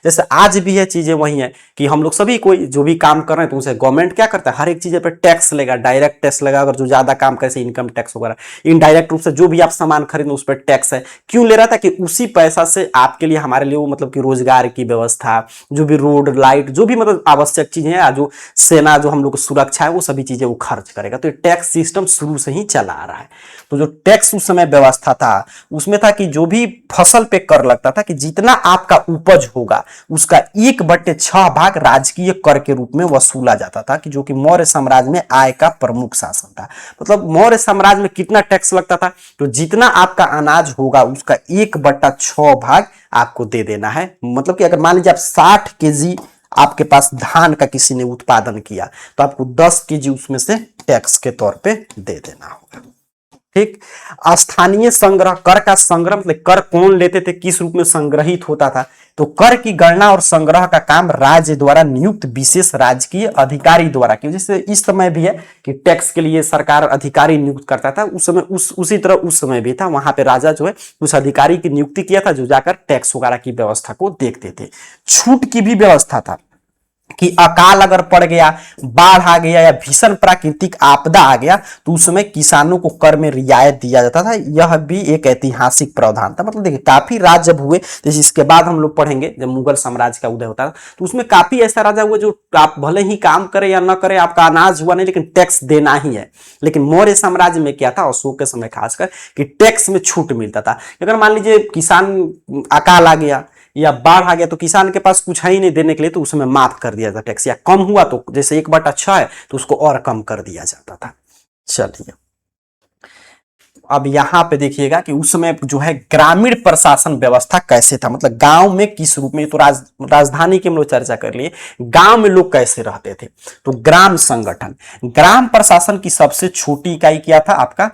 जैसे आज भी है, चीजें वही है कि हम लोग सभी कोई जो भी काम कर रहे हैं तो उसे गवर्नमेंट क्या करता है? हर एक चीज पे टैक्स लेगा, डायरेक्ट टैक्स लगा, अगर जो ज्यादा काम करे इनकम टैक्स वगैरह, इनडायरेक्ट रूप से जो भी आप सामान खरीदे उस पर टैक्स है। क्यों ले रहा था? कि उसी पैसा से आपके लिए, हमारे लिए वो मतलब कि रोजगार की व्यवस्था, जो भी रोड लाइट, जो भी मतलब आवश्यक चीजें हैं, जो सेना, जो हम लोग की सुरक्षा है, वो सभी चीजें वो खर्च करेगा। तो टैक्स सिस्टम शुरू से ही चला आ रहा है। तो जो टैक्स उस समय व्यवस्था था उसमें था कि जो भी फसल पे कर लगता था कि जितना आपका उपज होगा उसका 1/6 भाग राजकीय कर के रूप में वसूला जाता था, कि जो कि मौर्य साम्राज्य में आय का प्रमुख साधन था। मतलब मौर्य साम्राज्य में कितना टैक्स लगता था? तो जितना आपका अनाज होगा उसका 1/6 भाग आपको दे देना है। मतलब कि अगर मान लीजिए आप 60 केजी आपके पास धान का किसी ने उत्पादन किया तो आपको 10 केजी उसमें से टैक्स के तौर पे दे देना होगा। ठीक। स्थानीय संग्रह, कर का संग्रह मतलब कर कौन लेते थे, किस रूप में संग्रहित होता था? तो कर की गणना और संग्रह का काम राज्य द्वारा नियुक्त विशेष राजकीय अधिकारी द्वारा किया। जैसे इस समय भी है कि टैक्स के लिए सरकार अधिकारी नियुक्त करता था, उस समय उसी तरह उस समय भी था। वहां पे राजा जो है उस अधिकारी की नियुक्ति किया था जो जाकर टैक्स वगैरह की व्यवस्था को देखते थे। छूट की भी व्यवस्था था कि अकाल अगर पड़ गया, बाढ़ आ गया या भीषण प्राकृतिक आपदा आ गया तो उस समय किसानों को कर में रियायत दिया जाता था। यह भी एक ऐतिहासिक प्रावधान था। मतलब देखिए काफी राज्य जब हुए, जैसे इसके बाद हम लोग पढ़ेंगे जब मुगल साम्राज्य का उदय होता था, तो उसमें काफी ऐसा राजा हुआ जो आप भले ही काम करे या न करे, आपका अनाज हुआ नहीं लेकिन टैक्स देना ही है। लेकिन मौर्य साम्राज्य में क्या था, अशोक के समय खासकर, कि टैक्स में छूट मिलता था। अगर मान लीजिए किसान अकाल आ गया या बाढ़ आ गया तो किसान के पास कुछ है ही नहीं देने के लिए, तो उसमें माफ कर दिया था टैक्स, या कम हुआ तो जैसे 1/6 है तो उसको और कम कर दिया जाता था। चलिए अब यहां पे देखिएगा कि उस समय जो है ग्रामीण प्रशासन व्यवस्था कैसे था, मतलब गांव में किस रूप में। तो राजधानी की हम लोग चर्चा कर लिए, गांव में लोग कैसे रहते थे। तो ग्राम संगठन, ग्राम प्रशासन की सबसे छोटी इकाई क्या था? आपका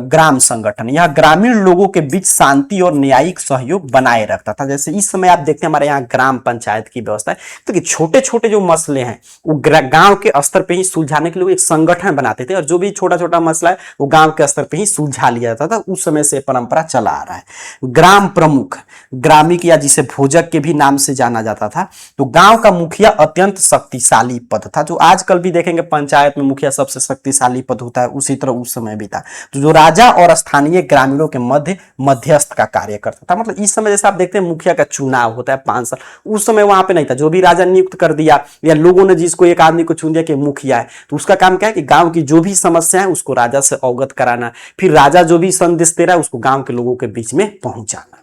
ग्राम संगठन। यह ग्रामीण लोगों के बीच शांति और न्यायिक सहयोग बनाए रखता था। जैसे इस समय आप देखते हैं हमारे यहाँ ग्राम पंचायत की व्यवस्था है, तो छोटे छोटे जो मसले हैं वो गांव के स्तर पे ही सुलझाने के लिए एक संगठन बनाते थे, और जो भी छोटा छोटा मसला है वो गांव के स्तर पे ही सुलझा लिया जाता था, उस समय से परंपरा चला आ रहा है। ग्राम प्रमुख, ग्रामिक या जिसे भोजक के भी नाम से जाना जाता था। तो गांव का मुखिया अत्यंत शक्तिशाली पद था, जो आजकल भी देखेंगे पंचायत में मुखिया सबसे शक्तिशाली पद होता है, उसी तरह उस समय भी था। तो जो राजा और स्थानीय ग्रामीणों के मध्य मध्यस्थ का कार्य करता था। मतलब इस समय जैसे आप देखते हैं मुखिया का चुनाव होता है 5 साल, उस समय वहां पे नहीं था। जो भी राजा नियुक्त कर दिया या लोगों ने जिसको एक आदमी को चुन दिया कि मुखिया है, तो उसका काम क्या है कि गांव की जो भी समस्या है उसको राजा से अवगत कराना, फिर राजा जो भी संदेश दे रहा है उसको गांव के लोगों के बीच में पहुंचाना,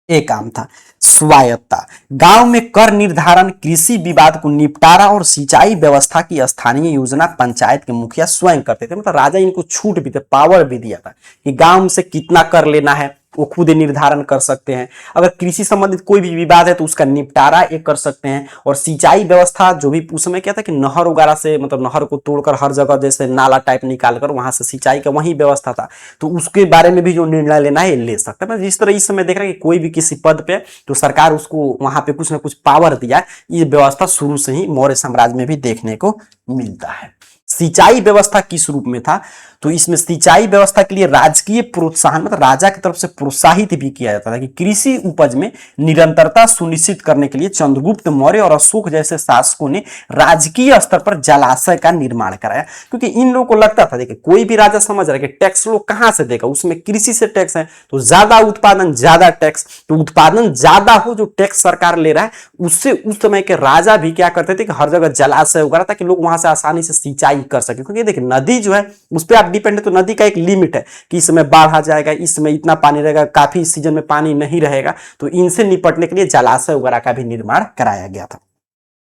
एक काम था। स्वायत्ता, गांव में कर निर्धारण, कृषि विवाद को निपटारा और सिंचाई व्यवस्था की स्थानीय योजना पंचायत के मुखिया स्वयं करते थे। मतलब राजा इनको छूट भी थे, पावर भी दिया था कि गांव से कितना कर लेना है वो खुद निर्धारण कर सकते हैं। अगर कृषि संबंधित कोई भी विवाद है तो उसका निपटारा ये कर सकते हैं। और सिंचाई व्यवस्था, जो भी उस समय क्या था कि नहर वगैरह से, मतलब नहर को तोड़कर हर जगह जैसे नाला टाइप निकाल कर वहां से सिंचाई का वही व्यवस्था था, तो उसके बारे में भी जो निर्णय लेना है ले सकता है। जिस तरह इस समय देख रहे हैं कि कोई भी किसी पद पे तो सरकार उसको वहां पे कुछ ना कुछ पावर दिया है, ये व्यवस्था शुरू से ही मौर्य साम्राज्य में भी देखने को मिलता है। सिंचाई व्यवस्था किस रूप में था, तो इसमें सिंचाई व्यवस्था के लिए राजकीय प्रोत्साहन, मतलब राजा की तरफ से प्रोत्साहित भी किया जाता था कि कृषि उपज में निरंतरता सुनिश्चित करने के लिए चंद्रगुप्त मौर्य और अशोक जैसे शासकों ने राजकीय स्तर पर जलाशय का निर्माण कराया। क्योंकि इन लोगों को लगता था, देखिए कोई भी राजा समझ रहा है कि टैक्स लोग कहां से देगा, उसमें कृषि से टैक्स है, तो ज्यादा उत्पादन ज्यादा टैक्स, तो उत्पादन ज्यादा हो जो टैक्स सरकार ले रहा है उससे उस समय के राजा भी क्या करते थे कि हर जगह जलाशय वगैरह ताकि लोग वहां से आसानी से सिंचाई कर सके। क्योंकि देखिए नदी जो है उस पर आप डिपेंड है, तो नदी का एक लिमिट है कि इस समय बाढ़ आ जाएगा, इस समय इतना पानी रहेगा, काफी सीजन में पानी नहीं रहेगा, तो इनसे निपटने के लिए जलाशय वगैरह का भी निर्माण कराया गया था।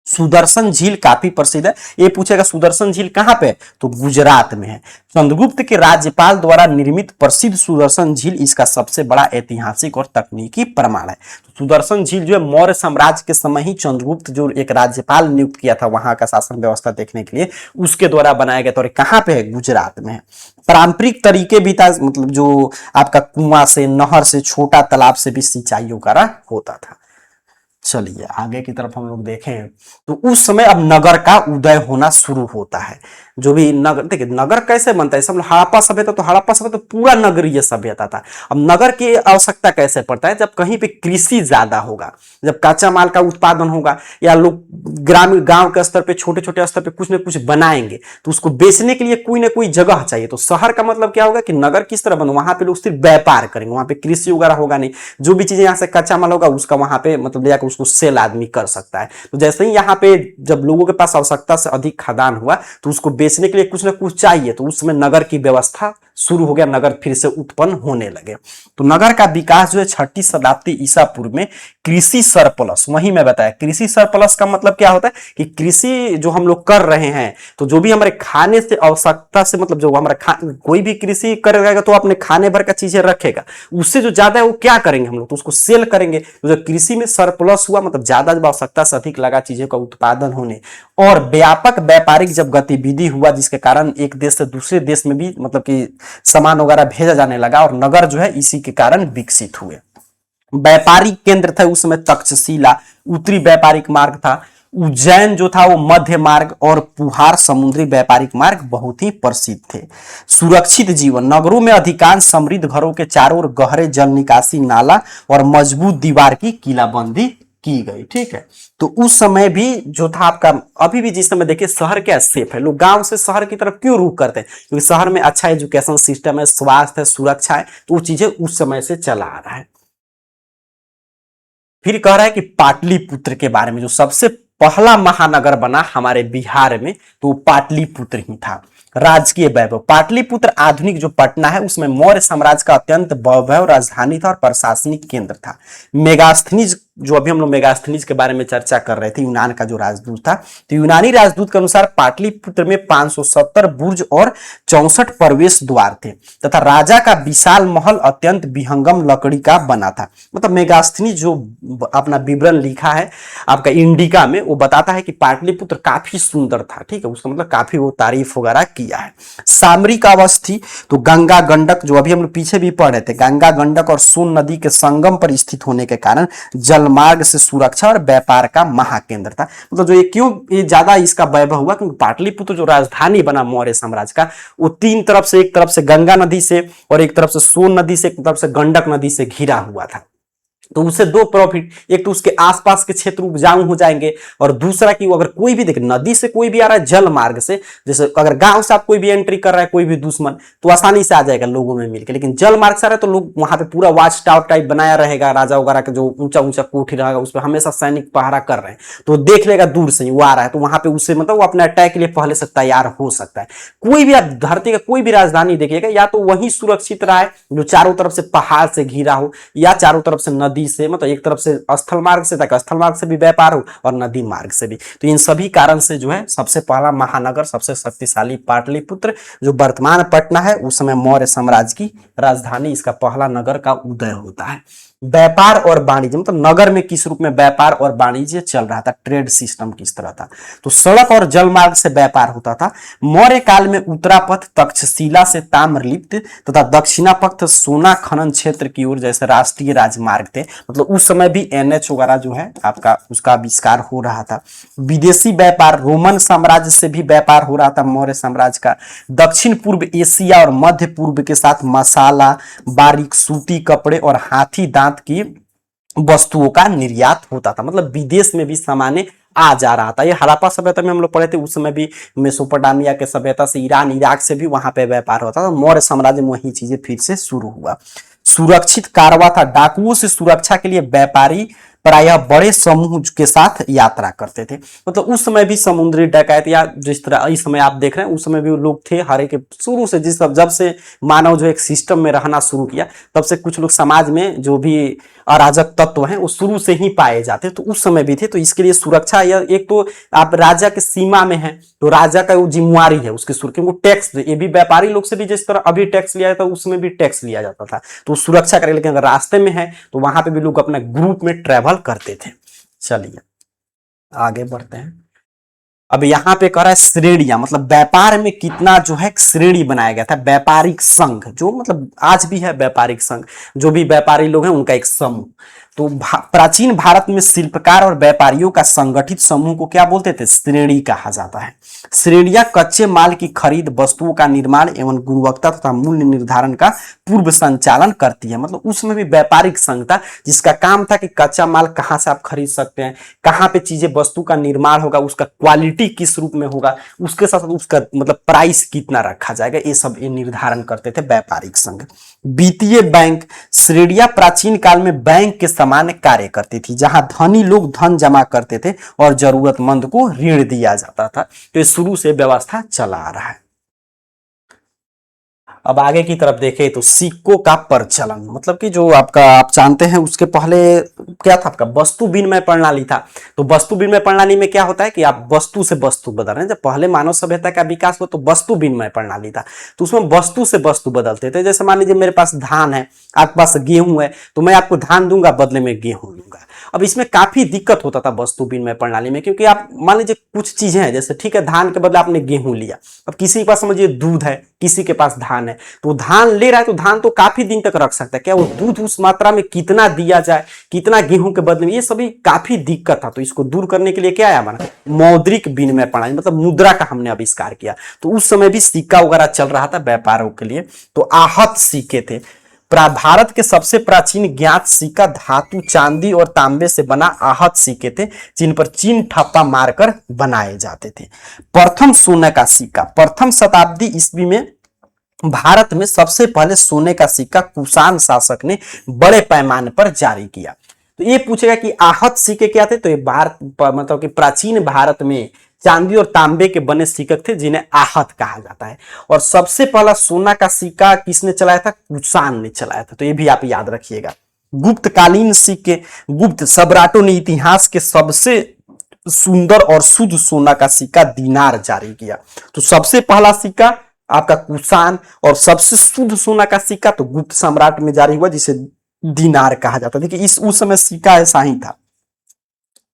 सुदर्शन झील काफी प्रसिद्ध है। ये पूछेगा सुदर्शन झील कहां पे है, तो गुजरात में है। चंद्रगुप्त के राज्यपाल द्वारा निर्मित प्रसिद्ध सुदर्शन झील इसका सबसे बड़ा ऐतिहासिक और तकनीकी प्रमाण है। सुदर्शन झील जो है मौर्य साम्राज्य के समय ही चंद्रगुप्त जो एक राज्यपाल नियुक्त किया था वहां का शासन व्यवस्था देखने के लिए, उसके द्वारा बनाया गया था। और कहां पे है, गुजरात में है। पारंपरिक तरीके भी था, मतलब जो आपका कुआं से, नहर से, छोटा तालाब से भी सिंचाई वगैरह होता था। चलिए आगे की तरफ हम लोग देखें तो उस समय अब नगर का उदय होना शुरू होता है। जो भी नगर, देखिए नगर कैसे बनता है, सब हड़प्पा सभ्यता, तो हड़प्पा सभ्यता तो पूरा नगरीय सभ्यता था। अब नगर की आवश्यकता कैसे पड़ता है, जब कहीं पे कृषि ज्यादा होगा, जब कच्चा माल का उत्पादन होगा, या लोग ग्रामीण गांव के स्तर पे, छोटे छोटे स्तर पे कुछ ना कुछ बनाएंगे, तो उसको बेचने के लिए कोई ना कोई जगह चाहिए। तो शहर का मतलब क्या होगा कि नगर किस तरह बनो, वहां पे लोग सिर्फ व्यापार करेंगे, वहां पे कृषि वगैरह होगा नहीं, जो भी चीजें यहाँ से कच्चा माल होगा उसका वहां पे मतलब ले जाकर उसको सेल आदमी कर सकता है। तो जैसे ही यहाँ पे जब लोगों के पास आवश्यकता से अधिक खदान हुआ तो उसको बेचने के लिए कुछ ना कुछ चाहिए, तो उस समय नगर की व्यवस्था शुरू हो गया, नगर फिर से उत्पन्न होने लगे। तो नगर का विकास जो है 6ठी शताब्दी ईसा पूर्व में कृषि सरप्लस, वही मैं बताया कृषि सरप्लस का मतलब क्या होता है कि कृषि जो हम लोग कर रहे हैं, तो जो भी हमारे खाने से आवश्यकता से, मतलब जो हमारा कोई भी कृषि करेगा तो अपने खाने भर का चीजें रखेगा, उससे जो ज्यादा है वो क्या करेंगे हम लोग, तो उसको सेल करेंगे। तो जब कृषि में सरप्लस हुआ, मतलब ज्यादा जब आवश्यकता से अधिक लगा चीजों का उत्पादन होने, और व्यापक व्यापारिक जब गतिविधि हुआ जिसके कारण एक देश से दूसरे देश में भी मतलब कि सामान वगैरह भेजा जाने लगा, और नगर जो है इसी के कारण विकसित हुए। व्यापारिक केंद्र था उस समय तक्षशिला, उत्तरी व्यापारिक मार्ग था। उज्जैन जो था वो मध्य मार्ग, और पुहार समुद्री व्यापारिक मार्ग बहुत ही प्रसिद्ध थे। सुरक्षित जीवन, नगरों में अधिकांश समृद्ध घरों के चारों ओर गहरे जल निकासी नाला और मजबूत दीवार की किलाबंदी की गई। ठीक है, तो उस समय भी जो था आपका, अभी भी जिस समय देखिए शहर क्या सेफ है, लोग गांव से शहर की तरफ क्यों रुख करते हैं, क्योंकि शहर में अच्छा एजुकेशन सिस्टम है, स्वास्थ्य है, सुरक्षा है, तो वो चीजें उस समय से चला आ रहा है। फिर कह रहा है कि पाटलिपुत्र के बारे में, जो सबसे पहला महानगर बना हमारे बिहार में, तो पाटलिपुत्र ही था। राजकीय वैभव, पाटलिपुत्र आधुनिक जो पटना है उसमें मौर्य साम्राज्य का अत्यंत वैभव राजधानी था और प्रशासनिक केंद्र था। मेगास्थनीज, जो अभी हम लोग मेगास्थनीज के बारे में चर्चा कर रहे थे, यूनान का जो राजदूत था, तो यूनानी राजदूत के अनुसार पाटलिपुत्र में 570 बुर्ज और 64 प्रवेश द्वार थे, तथा राजा का विशाल महल अत्यंत विहंगम लकड़ी का बना था। मतलब मेगास्थनीज जो अपना विवरण लिखा है आपका इंडिका में, वो बताता है कि पाटलिपुत्र काफी सुंदर था। ठीक है, उसका मतलब काफी वो तारीफ वगैरह किया है। सामरिक अवस्थी, तो गंगा गंडक, जो अभी हम लोग पीछे भी पढ़ रहे थे, गंगा गंडक और सोन नदी के संगम पर स्थित होने के कारण जल मार्ग से सुरक्षा और व्यापार का महाकेंद्र था। मतलब जो ये क्यों ये ज्यादा इसका वैभव हुआ, क्योंकि पाटलिपुत्र जो राजधानी बना मौर्य साम्राज्य का, वो तीन तरफ से, एक तरफ से गंगा नदी से और एक तरफ से सोन नदी से, एक तरफ से गंडक नदी से घिरा हुआ था। तो उससे दो प्रॉफिट, एक तो उसके आसपास के क्षेत्र उपजाऊ हो जाएंगे, और दूसरा कि वो अगर कोई भी देखे नदी से कोई भी आ रहा है जल मार्ग से, जैसे अगर गांव से आप कोई भी एंट्री कर रहा है कोई भी दुश्मन, तो आसानी से आ जाएगा लोगों में मिलकर। लेकिन जल मार्ग से आ रहा है तो लोग वहां पे पूरा वॉच टावर टाइप बनाया रहेगा, राजा वगैरह का जो ऊंचा ऊंचा कोठी रहेगा उस पर हमेशा सैनिक पहरा कर रहे हैं, तो देख लेगा दूर से वो आ रहा है, तो वहां पे उससे मतलब वो अपने अटैक के लिए पहले से तैयार हो सकता है। कोई भी आप धरती का कोई भी राजधानी देखिएगा, या तो वही सुरक्षित रहा है जो चारों तरफ से पहाड़ से घिरा हो, या चारों तरफ से नदी से, मतलब एक तरफ से स्थल मार्ग से, ताकि स्थल मार्ग से भी व्यापार हो और नदी मार्ग से भी। तो इन सभी कारण से जो है सबसे पहला महानगर, सबसे शक्तिशाली पाटलिपुत्र, जो वर्तमान पटना है, उस समय मौर्य साम्राज्य की राजधानी, इसका पहला नगर का उदय होता है। व्यापार और वाणिज्य, मतलब नगर में किस रूप में व्यापार और वाणिज्य चल रहा था, ट्रेड सिस्टम किस तरह था, तो सड़क और जल मार्ग से व्यापार होता था। मौर्य काल में उत्तरापथ तक्षशिला से ताम्रलिप्त तथा दक्षिणा पथ सोना खनन क्षेत्र की ओर जैसे राष्ट्रीय राजमार्ग थे, मतलब उस समय भी एनएच वगैरह जो है आपका उसका आविष्कार हो रहा था। विदेशी व्यापार, रोमन साम्राज्य से भी व्यापार हो रहा था मौर्य साम्राज्य का। दक्षिण पूर्व एशिया और मध्य पूर्व के साथ मसाला, बारीक सूती कपड़े और हाथी दांत की वस्तुओं का निर्यात होता था, मतलब विदेश में भी सामान्य आ जा रहा था। ये हड़प्पा सभ्यता में हम लोग पढ़े थे, उस समय भी मेसोपोटामिया के सभ्यता से, ईरान इराक से भी वहां पे व्यापार होता था। मौर्य साम्राज्य में वही चीजें फिर से शुरू हुआ। सुरक्षित कारवा था, डाकुओं से सुरक्षा के लिए व्यापारी प्रायः बड़े समूह के साथ यात्रा करते थे। मतलब उस समय भी समुद्री डकैत, या जिस तरह इस समय आप देख रहे हैं, उस समय भी लोग थे। हर एक शुरू से जब से मानव जो एक सिस्टम में रहना शुरू किया, तब से कुछ लोग समाज में जो भी अराजक तत्व हैं वो शुरू से ही पाए जाते, तो उस समय भी थे। तो इसके लिए सुरक्षा, या एक तो आप राजा के सीमा में है तो राजा का वो जिम्मेवारी है उसकी सुरक्षा, वो टैक्स, ये भी व्यापारी लोग से भी जिस तरह अभी टैक्स लिया जाता है उसमें भी टैक्स लिया जाता था, तो सुरक्षा करें। लेकिन अगर रास्ते में है तो वहां पे भी लोग अपने ग्रुप में ट्रेवल करते थे। चलिए आगे बढ़ते हैं। अब यहाँ पे कह रहा है श्रेणियां, मतलब व्यापार में कितना जो है श्रेणी बनाया गया था। व्यापारिक संघ, जो मतलब आज भी है व्यापारिक संघ, जो भी व्यापारी लोग हैं उनका एक समूह। तो प्राचीन भारत में शिल्पकार और व्यापारियों का संगठित समूह को क्या बोलते थे, श्रेणी कहा जाता है। श्रेणियां कच्चे माल की खरीद, वस्तुओं का निर्माण एवं गुणवत्ता तथा मूल्य निर्धारण का पूर्व संचालन करती है। मतलब उसमें भी व्यापारिक संघ था जिसका काम था कि कच्चा माल कहाँ से आप खरीद सकते हैं, कहाँ पे चीजें वस्तु का निर्माण होगा, उसका क्वालिटी किस रूप में होगा, उसके साथ उसका मतलब प्राइस कितना रखा जाएगा, ये सब ये निर्धारण करते थे व्यापारिक संघ। वित्तीय बैंक, श्रेणियां प्राचीन काल में बैंक के समान कार्य करती थी, जहां धनी लोग धन जमा करते थे और जरूरतमंद को ऋण दिया जाता था। तो शुरू से व्यवस्था चला आ रहा है। अब आगे की तरफ देखें तो सिक्कों का प्रचलन, मतलब कि जो आपका आप जानते हैं उसके पहले क्या था, आपका वस्तु विनिमय प्रणाली था। तो वस्तु विनिमय प्रणाली में क्या होता है कि आप वस्तु से वस्तु बदल रहे हैं। जब पहले मानव सभ्यता का विकास हुआ तो वस्तु विनिमय प्रणाली था, तो उसमें वस्तु से वस्तु बदलते थे। जैसे मान लीजिए मेरे पास धान है, आपके पास गेहूं है, तो मैं आपको धान दूंगा, बदले में गेहूं दूंगा। अब इसमें काफी दिक्कत होता था वस्तु विनिमय प्रणाली में, क्योंकि आप मान लीजिए कुछ चीजें हैं, जैसे ठीक है धान के बदले आपने गेहूं लिया, अब किसी के पास समझिए दूध है, किसी के पास धान है, तो धान ले रहा है तो धान तो काफी दिन तक रख सकता है, क्या वो दूध उस मात्रा में कितना दिया जाए, कितना गेहूं के बदले में, ये सभी काफी दिक्कत था। तो इसको दूर करने के लिए क्या आया हमारा, मौद्रिक विनिमय प्रणाली, मतलब मुद्रा का हमने आविष्कार किया। तो उस समय भी सिक्का वगैरह चल रहा था व्यापारों के लिए। तो आहत सिक्के थे। भारत के सबसे प्राचीन ज्ञात सिक्का धातु, चांदी और तांबे से बना आहत सिक्के थे, जिन पर चीन ठप्पा मारकर बनाए जाते थे। प्रथम सोने का सिक्का, प्रथम शताब्दी ईस्वी में भारत में सबसे पहले सोने का सिक्का कुषाण शासक ने बड़े पैमाने पर जारी किया। तो ये पूछेगा कि आहत सिक्के क्या थे, तो ये भारत मतलब कि प्राचीन भारत में चांदी और तांबे के बने सिक्के थे जिन्हें आहत कहा जाता है। और सबसे पहला सोना का सिक्का किसने चलाया था, कुषाण ने चलाया था। तो ये भी आप याद रखिएगा। गुप्तकालीन सिक्के, गुप्त सम्राटों ने इतिहास के सबसे सुंदर और शुद्ध सोना का सिक्का दीनार जारी किया। तो सबसे पहला सिक्का आपका कुषाण, और सबसे शुद्ध सोना का सिक्का तो गुप्त सम्राट में जारी हुआ, जिसे दीनार कहा जाता है। देखिए उस समय सिक्का ऐसा ही था।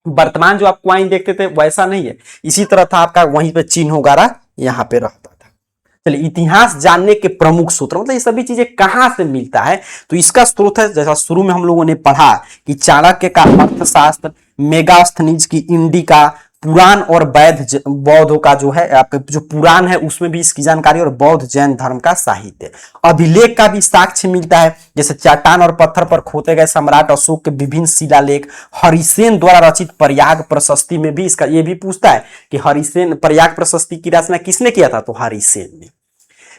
वर्तमान जो आप क्वाइन देखते थे वैसा नहीं है, इसी तरह था आपका, वहीं पे चिन्ह वगैरह यहाँ पे रहता था। चलिए, इतिहास जानने के प्रमुख सूत्र, मतलब ये सभी चीजें कहां से मिलता है, तो इसका स्रोत है, जैसा शुरू में हम लोगों ने पढ़ा कि चाणक्य का अर्थशास्त्र, मेगास्थनीज की इंडिका, पुराण और बौद्धों का जो है आपके जो पुराण है उसमें भी इसकी जानकारी, और बौद्ध जैन धर्म का साहित्य, अभिलेख का भी साक्ष्य मिलता है, जैसे चट्टान और पत्थर पर खोदे गए सम्राट अशोक के विभिन्न शिलालेख, हरिसेन द्वारा रचित प्रयाग प्रशस्ति में भी इसका ये भी पूछता है कि हरिसेन प्रयाग प्रशस्ति की रचना किसने किया था, तो हरिसेन ने।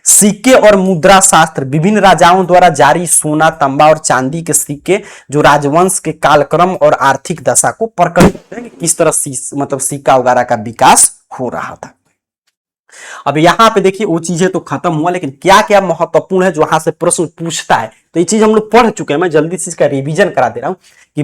सिक्के और मुद्रा शास्त्र, विभिन्न राजाओं द्वारा जारी सोना, तांबा और चांदी के सिक्के जो राजवंश के कालक्रम और आर्थिक दशा को प्रकट करते हैं कि किस तरह मतलब सिक्का वगैरह का विकास हो रहा था। अब यहां पे देखिए वो चीजें तो खत्म हुआ, लेकिन क्या क्या महत्वपूर्ण है जो वहां से प्रश्न पूछता है, तो ये चीज हम लोग पढ़ चुके हैं, मैं जल्दी से इसका रिवीजन करा दे रहा हूं कि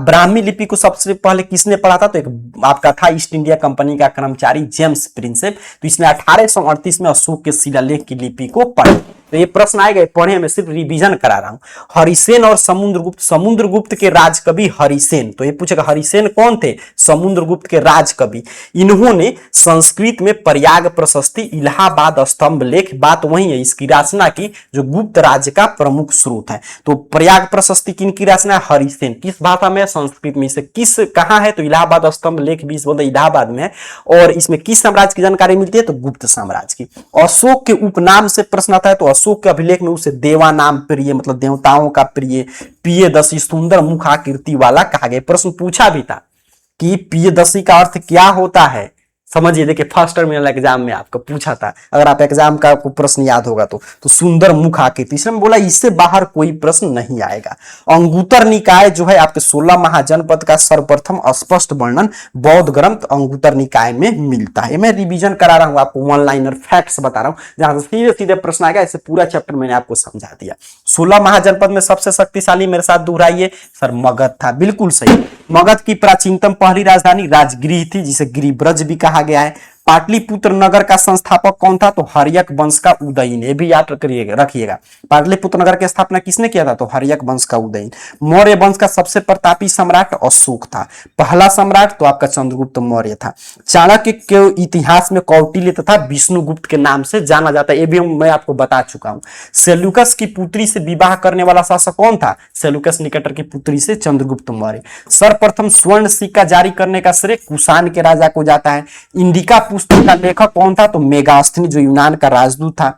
ब्राह्मी लिपि को सबसे पहले किसने पढ़ा था, तो एक आपका था ईस्ट इंडिया कंपनी का कर्मचारी जेम्स प्रिंसेप, तो इसने 1838 में अशोक के शिलालेख की लिपि को पढ़ा। तो ये प्रश्न आएगा, पढ़े, मैं सिर्फ रिवीजन करा रहा हूं। हरिसेन और समुद्रगुप्त, समुद्रगुप्त के राजकवि हरिसेन, तो ये पूछेगा हरिसेन कौन थे, समुद्रगुप्त के राजकवि, इन्होंने संस्कृत में प्रयाग प्रशस्ति, इलाहाबाद स्तंभ लेख, बात वही है, इसकी रचना की जो गुप्त राज्य का प्रमुख स्रोत है। तो प्रयाग प्रशस्ति किनकी रचना है, हरिसेन, किस भाषा में, संस्कृत में, इसे किस कहां है, तो इलाहाबाद स्तंभ लेख भी बोलते इलाहाबाद में है, और इसमें किस साम्राज्य की जानकारी मिलती है, तो गुप्त साम्राज्य की। अशोक के उपनाम से प्रश्न आता है, तो अशोक के अभिलेख में उसे देवा नाम प्रिय, मतलब देवताओं का प्रिय, पियदसी, सुंदर मुखाकृति वाला कहा गया। प्रश्न पूछा भी था कि पियदसी का अर्थ क्या होता है, समझिए, देखिए फर्स्ट टर्मिनल एग्जाम में आपको पूछा था, अगर आप एग्जाम का आपको प्रश्न याद होगा तो सुंदर मुख आकृति, इसमें बोला इससे बाहर कोई प्रश्न नहीं आएगा। अंगुतर निकाय जो है आपके 16 महाजनपद का सर्वप्रथम स्पष्ट वर्णन बौद्ध ग्रंथ अंगुतर निकाय में मिलता है। मैं रिवीजन करा रहा हूं आपको, वन लाइनर फैक्ट्स बता रहा हूं, जहां से सीधे सीधे प्रश्न आएगा, इससे पूरा चैप्टर मैंने आपको समझा दिया। 16 महाजनपद में सबसे शक्तिशाली, मेरे साथ दोहराइए सर, मगध था, बिल्कुल सही। मगध की प्राचीनतम पहली राजधानी राजगृह थी, जिसे गिरिब्रज भी कहा गया है। पाटलिपुत्र नगर का संस्थापक कौन था, तो हर्यक वंश का उदयन, ये भी याद रखिएगा। पाटलिपुत्र नगर की स्थापना किसने किया था, तो हर्यक वंश का उदयन। मौर्य वंश का सबसे प्रतापी सम्राट अशोक था। पहला सम्राट तो आपका चंद्रगुप्त मौर्य था। चाणक्य के इतिहास में कौटिल्य तथा विष्णुगुप्त के नाम से जाना जाता है, ये भी मैं आपको बता चुका हूं। सेल्यूकस की पुत्री से विवाह करने वाला शासक कौन था, सेल्यूकस निकेटर की पुत्री से चंद्रगुप्त मौर्य। सर्वप्रथम स्वर्ण सिक्का जारी करने का श्रेय कुषाण के राजा को जाता है। इंडिका पुस्तक का लेखक कौन था, तो मेगास्थनी जो यूनान का राजदूत था।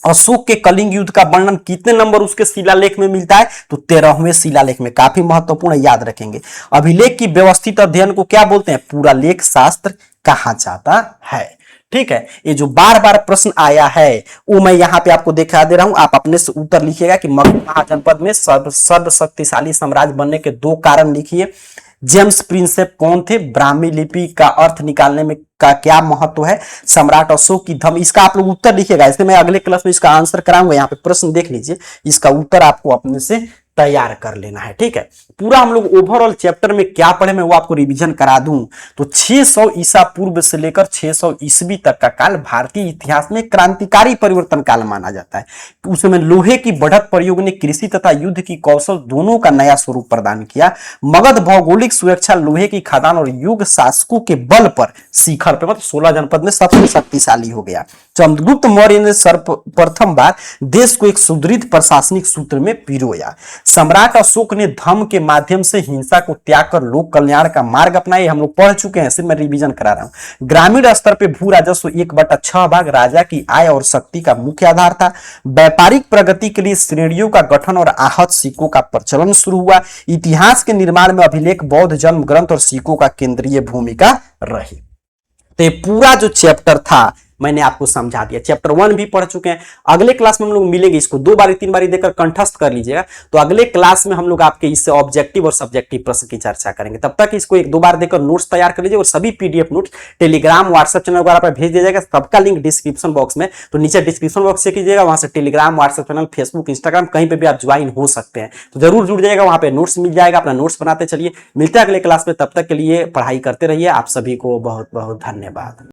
अशोक के कलिंग युद्ध का वर्णन कितने नंबर उसके शिलालेख में मिलता है, तो 13वें शिलालेख में, काफी महत्वपूर्ण, याद रखेंगे। अभिलेख की व्यवस्थित अध्ययन को क्या बोलते हैं, पूरा लेख शास्त्र कहा जाता है। ठीक है, ये जो बार बार प्रश्न आया है वो मैं यहाँ पे आपको दिखा दे रहा हूं, आप अपने से उत्तर लिखिएगा कि मगध महाजनपद में सर्वशक्तिशाली साम्राज्य बनने के 2 कारण लिखिए। जेम्स प्रिंसेप कौन थे, ब्राह्मी लिपि का अर्थ निकालने में का क्या महत्व है, सम्राट अशोक की धर्म, इसका आप लोग उत्तर लिखिएगा, इसलिए मैं अगले क्लास में इसका आंसर कराऊंगा। यहाँ पे प्रश्न देख लीजिए, इसका उत्तर आपको अपने से तैयार कर लेना है। ठीक है, पूरा हम लोग ओवरऑल चैप्टर में क्या पढ़े मैं वो आपको रिवीजन करा दूं, तो 600 ईसा पूर्व से लेकर 600 ईस्वी तक का काल भारतीय इतिहास में क्रांतिकारी परिवर्तन काल माना जाता है। उसमें लोहे की बढ़त प्रयोग ने कृषि तथा युद्ध की कौशल दोनों का नया स्वरूप प्रदान किया। मगध भौगोलिक सुरक्षा, लोहे की खदान और युग शासकों के बल पर शिखर पे, मतलब 16 जनपद में सबसे शक्तिशाली हो गया। चंद्रगुप्त मौर्य ने सर्वप्रथम बार देश को एक सुदृढ़ प्रशासनिक सूत्र में पिरोया। सम्राट अशोक ने धर्म के माध्यम से हिंसा को त्याग कर लोक कल्याण का मार्ग अपनाया, हम लोग पढ़ चुके हैं, सिर्फ मैं रिवीजन करा रहा हूं। ग्रामीण स्तर पे भू राजस्व 1/6 भाग राजा की आय और शक्ति का मुख्य आधार था। व्यापारिक प्रगति के लिए श्रेणियों का गठन और आहत सिक्कों का प्रचलन शुरू हुआ। इतिहास के निर्माण में अभिलेख, बौद्ध जन्म ग्रंथ और सिक्कों का केंद्रीय भूमिका रही। तो ये पूरा जो चैप्टर था मैंने आपको समझा दिया। चैप्टर 1 भी पढ़ चुके हैं। अगले क्लास में हम लोग मिलेंगे, इसको 2 बारी 3 बारी देकर कंठस्थ कर लीजिएगा, तो अगले क्लास में हम लोग आपके इससे ऑब्जेक्टिव और सब्जेक्टिव प्रश्न की चर्चा करेंगे। तब तक इसको 1-2 बार देकर नोट्स तैयार कर लीजिए, और सभी PDF notes Telegram WhatsApp channel वगैरह पर भेज दिया जाएगा, सबका लिंक डिस्क्रिप्शन बॉक्स में, तो नीचे डिस्क्रिप्शन बॉक्स से कीजिएगा, वहां से Telegram WhatsApp channel Facebook Instagram कहीं पर भी आप ज्वाइन हो सकते हैं, तो जरूर जुड़ जाएगा, वहां पर नोट्स मिल जाएगा, अपना नोट्स बनाते चलिए। मिलते हैं अगले क्लास में, तब तक के लिए पढ़ाई करते रहिए। आप सभी को बहुत बहुत धन्यवाद।